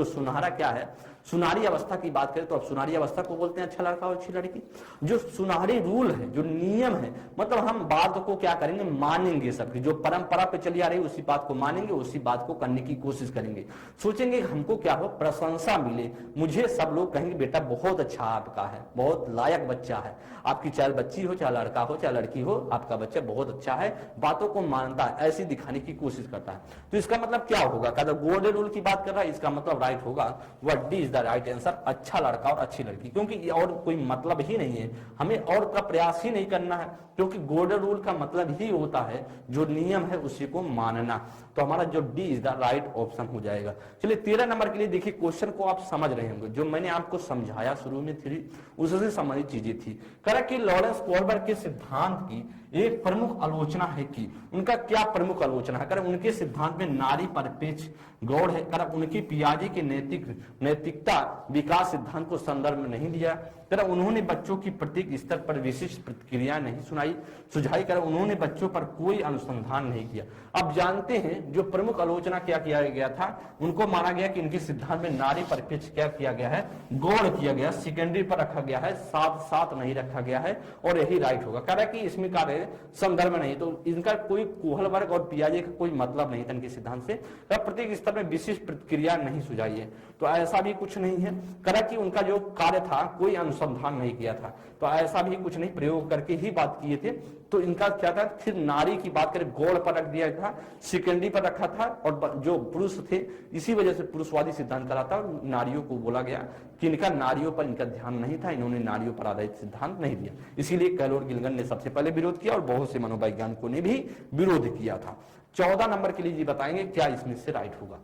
सुनहरा क्या है, सुनारी अवस्था की बात करें तो अब सुनारी अवस्था को बोलते हैं अच्छा लड़का और अच्छी लड़की। जो सुनहरी रूल है, जो नियम है, मतलब हम बात को क्या करेंगे, मानेंगे, सबकी जो परंपरा पे चली आ रही है उसी बात को मानेंगे, उसी बात को करने की कोशिश करेंगे। सोचेंगे हमको क्या हो, प्रशंसा मिले, मुझे सब लोग कहेंगे बेटा बहुत अच्छा आपका है, बहुत लायक बच्चा है। आपकी चाहे बच्ची हो, चाहे लड़का हो, चाहे लड़की हो, आपका बच्चा बहुत अच्छा है, बातों को मानता है, ऐसी दिखाने की कोशिश करता है। तो इसका मतलब क्या होगा, गोल्डन रूल की बात कर रहा है, इसका मतलब राइट होगा वह D is the the right answer, अच्छा लड़का और अच्छी लड़की, क्योंकि ये और कोई मतलब ही नहीं है, हमें और का प्रयास ही नहीं करना है, क्योंकि गोल्डन रूल का मतलब ही होता है जो नियम है उसी को मानना। तो हमारा जो D is the right option हो जाएगा। चलिए 13 नंबर के लिए देखिए, क्वेश्चन को आप समझ रहे होंगे, जो मैंने आपको समझाया शुरू में थी उससे संबंधित चीजें थी। कह कि लॉरेंस कोलबर्ग के सिद्धांत की एक प्रमुख आलोचना है कि उनका क्या प्रमुख आलोचना है, उनके सिद्धांत में नारी परिपेक्ष गौड़ है, उनकी पियाजे के नैतिकता विकास सिद्धांत को संदर्भ में नहीं दिया, उन्होंने बच्चों की प्रत्येक स्तर पर विशिष्ट प्रतिक्रिया नहीं सुझाई, उन्होंने बच्चों पर कोई अनुसंधान नहीं किया। अब जानते हैं जो प्रमुख आलोचना क्या किया गया था, उनको माना गया कि इनके सिद्धांत में नारी परिपेक्ष क्या किया गया है, गौड़ किया गया, सेकेंडरी पर रखा गया है, साथ साथ नहीं रखा गया है, और यही राइट होगा। कह रहा है कि इसमें कार्य संदर्भ नहीं, तो इनका कोई कोहलबर्ग और पियाजे का कोई मतलब नहीं था इनके सिद्धांत से, प्रत्येक स्तर में विशिष्ट प्रतिक्रिया नहीं सुझाई है, तो ऐसा भी कुछ नहीं है। कह कि उनका जो कार्य था कोई अनुसंधान नहीं किया था, तो ऐसा भी कुछ नहीं, प्रयोग करके ही बात किए थे। तो इनका क्या था, फिर नारी की बात करें गौड़ पर रख दिया था, सेकेंडरी पर रखा था, और जो पुरुष थे इसी वजह से पुरुषवादी सिद्धांत करा था, नारियों को बोला गया कि इनका नारियों पर इनका ध्यान नहीं था, इन्होंने नारियों पर आधारित सिद्धांत नहीं दिया, इसीलिए कैलोर गिलगन ने सबसे पहले विरोध किया और बहुत से मनोवैज्ञानिकों ने भी विरोध किया था। 14 नंबर के लिए जी बताएंगे क्या इसमें से राइट होगा।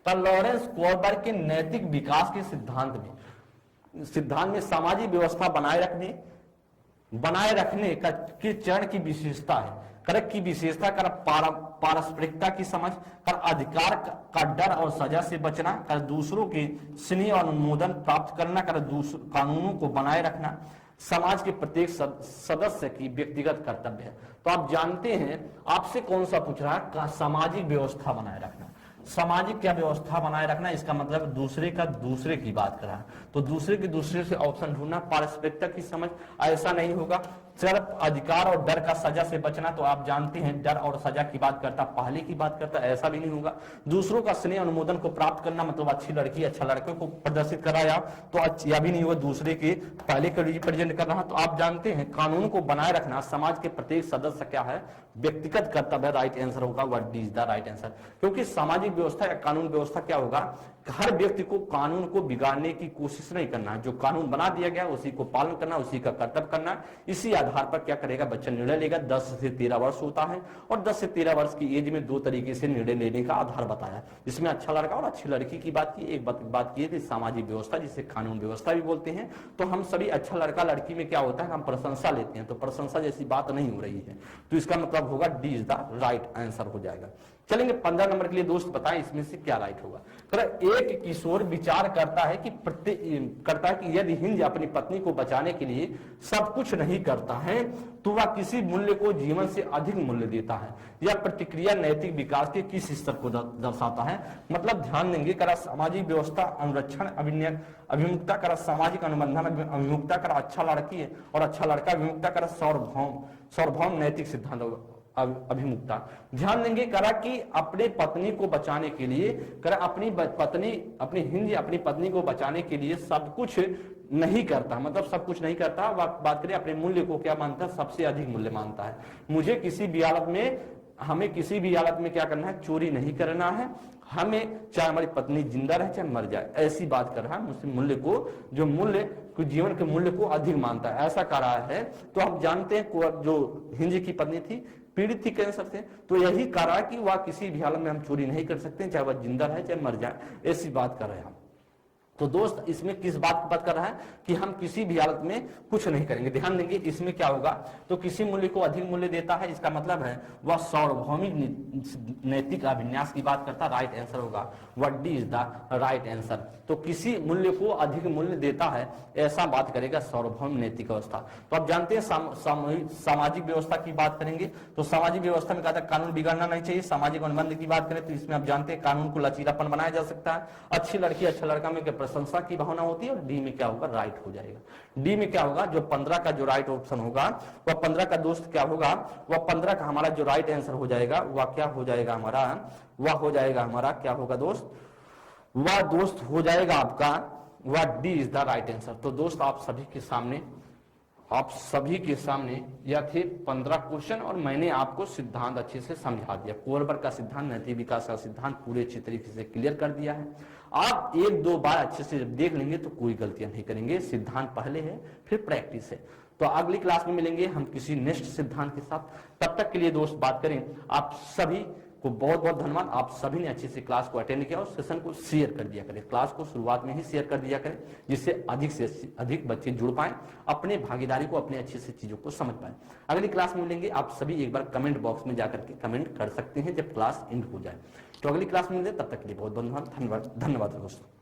तो लॉरेंस कोलबर्ग के नैतिक विकास के सिद्धांत में सामाजिक व्यवस्था बनाए रखने का के चरण की विशेषता है, करक की विशेषता कर पारस्परिकता की समझ, कर अधिकार का डर और सजा से बचना, कर दूसरों के स्नेह और अनुमोदन प्राप्त करना, कर कानूनों को बनाए रखना समाज के प्रत्येक सदस्य की व्यक्तिगत कर्तव्य है। तो आप जानते हैं आपसे कौन सा पूछ रहा है, सामाजिक व्यवस्था बनाए रखना, सामाजिक क्या व्यवस्था बनाए रखना, इसका मतलब दूसरे का दूसरे की बात कर रहा है, तो दूसरे के दूसरे से ऑप्शन ढूंढना, पारस्परिकता की समझ, ऐसा नहीं होगा। सिर्फ अधिकार और डर का सजा से बचना, तो आप जानते हैं डर और सजा की बात करता, पहले की बात करता, ऐसा भी नहीं होगा। दूसरों का स्नेह अनुमोदन को प्राप्त करना, मतलब अच्छी लड़की अच्छा लड़के को प्रदर्शित कराया, तो यह भी नहीं होगा, दूसरे के पहले को रिप्रेजेंट कर रहा। तो आप जानते हैं कानून को बनाए रखना समाज के प्रत्येक सदस्य क्या है, व्यक्तिगत कर्तव्य, राइट आंसर होगा, what is the right answer. क्योंकि सामाजिक व्यवस्था या कानून व्यवस्था क्या होगा, हर व्यक्ति को कानून को बिगाड़ने की कोशिश नहीं करना, जो कानून बना दिया गया उसी को पालन करना, उसी का कर्तव्य करना। इसी आधार पर क्या करेगा बच्चा निर्णय लेगा। 10 से 13 वर्ष होता है, और 10 से 13 वर्ष की एज में 2 तरीके से निर्णय लेने का आधार बताया, जिसमें अच्छा लड़का और अच्छी लड़की की बात की। एक बात की थी सामाजिक व्यवस्था, जिसे कानून व्यवस्था भी बोलते हैं। तो हम सभी अच्छा लड़का लड़की में क्या होता है, हम प्रशंसा लेते हैं, तो प्रशंसा जैसी बात नहीं हो रही है, तो इसका मतलब होगा D is the right answer हो जाएगा। चलेंगे 15 नंबर के लिए, दोस्त बताएं इसमें से क्या राइट होगा। एक किशोर विचार करता है कि यदि हिंद अपनी पत्नी को बचाने के लिए सब कुछ नहीं करता है तो वह किसी मूल्य को जीवन से अधिक मूल्य देता है। यह प्रतिक्रिया नैतिक विकास के किस स्तर को दर्शाता है, मतलब ध्यान देंगे करा सामाजिक व्यवस्था अनुरक्षण अभिमुखता करा सामाजिक अनुबंधन अभिमुखता करा अच्छा लड़की है और अच्छा लड़का अभिमुखता करा सार्वभौम नैतिक सिद्धांत अभिमुखता। ध्यान देंगे करा कि अपने पत्नी को बचाने के लिए करा अपनी पत्नी को बचाने के लिए सब कुछ नहीं करता, मतलब सब कुछ नहीं करता। बात करें अपने मूल्य को क्या मानता है, सबसे अधिक मूल्य मानता है। हमें किसी भी हालत में क्या करना है, चोरी नहीं करना है, हमें चाहे हमारी पत्नी जिंदा रहे चाहे मर जाए, ऐसी बात कर रहा है। मुझसे मूल्य को जीवन के मूल्य को अधिक मानता है, ऐसा कर रहा है। तो हम जानते हैं जो हिंद की पत्नी थी पीड़ित थी कैंसर से, तो यही कह रहा है कि वह किसी भी हालत में हम चोरी नहीं कर सकते, चाहे वह जिंदा रहे चाहे मर जाए, ऐसी बात कर रहे हैं हम। तो दोस्त इसमें किस बात की बात कर रहा है कि हम किसी भी हालत में कुछ नहीं करेंगे। ध्यान देंगे इसमें क्या होगा, तो किसी मूल्य को अधिक मूल्य देता है, इसका मतलब है वह सार्वभौमिक नैतिक अभिन्यास की बात करता, राइट आंसर होगा, what D is the right answer. तो किसी मूल्य को अधिक मूल्य देता है, ऐसा बात करेगा सार्वभौम नैतिक अवस्था। तो आप जानते हैं सामाजिक व्यवस्था की बात करेंगे, तो सामाजिक व्यवस्था में कहता है कानून बिगड़ना नहीं चाहिए। सामाजिक अनुबंध की बात करें तो इसमें आप जानते हैं कानून को लचीलापन बनाया जा सकता है। अच्छी लड़की अच्छा लड़का में प्रशंसा की भावना होती है, और डी में क्या होगा, राइट हो जाएगा। डी में क्या होगा, जो 15 का जो राइट ऑप्शन होगा वह 15 का दोस्त क्या होगा, वह 15 का हमारा जो राइट आंसर हो जाएगा वह क्या हो जाएगा हमारा, वह हो जाएगा हमारा क्या होगा दोस्त, वह दोस्त हो जाएगा आपका वह D is the right answer. तो दोस्त आप सभी के सामने यह थे 15 क्वेश्चन, और मैंने आपको सिद्धांत अच्छे से समझा दिया। कोलबर्ग का सिद्धांत, नैतिक विकास का सिद्धांत पूरे अच्छी तरीके से क्लियर कर दिया है। आप एक दो बार अच्छे से जब देख लेंगे तो कोई गलतियां नहीं करेंगे। सिद्धांत पहले है, फिर प्रैक्टिस है। तो अगली क्लास में मिलेंगे हम किसी नेक्स्ट सिद्धांत के साथ। तब तक के लिए दोस्त बात करें, आप सभी को बहुत बहुत धन्यवाद। आप सभी ने अच्छे से क्लास को अटेंड किया और सेशन को शेयर कर दिया करें। क्लास को शुरुआत में ही शेयर कर दिया करें, जिससे अधिक से अधिक बच्चे जुड़ पाए, अपने भागीदारी को, अपने अच्छे से चीजों को समझ पाए। अगली क्लास में मिलेंगे, आप सभी एक बार कमेंट बॉक्स में जाकर के कमेंट कर सकते हैं जब क्लास एंड हो जाए। तो अगली क्लास में मिलेंगे, तब तक के लिए बहुत बहुत धन्यवाद दोस्तों।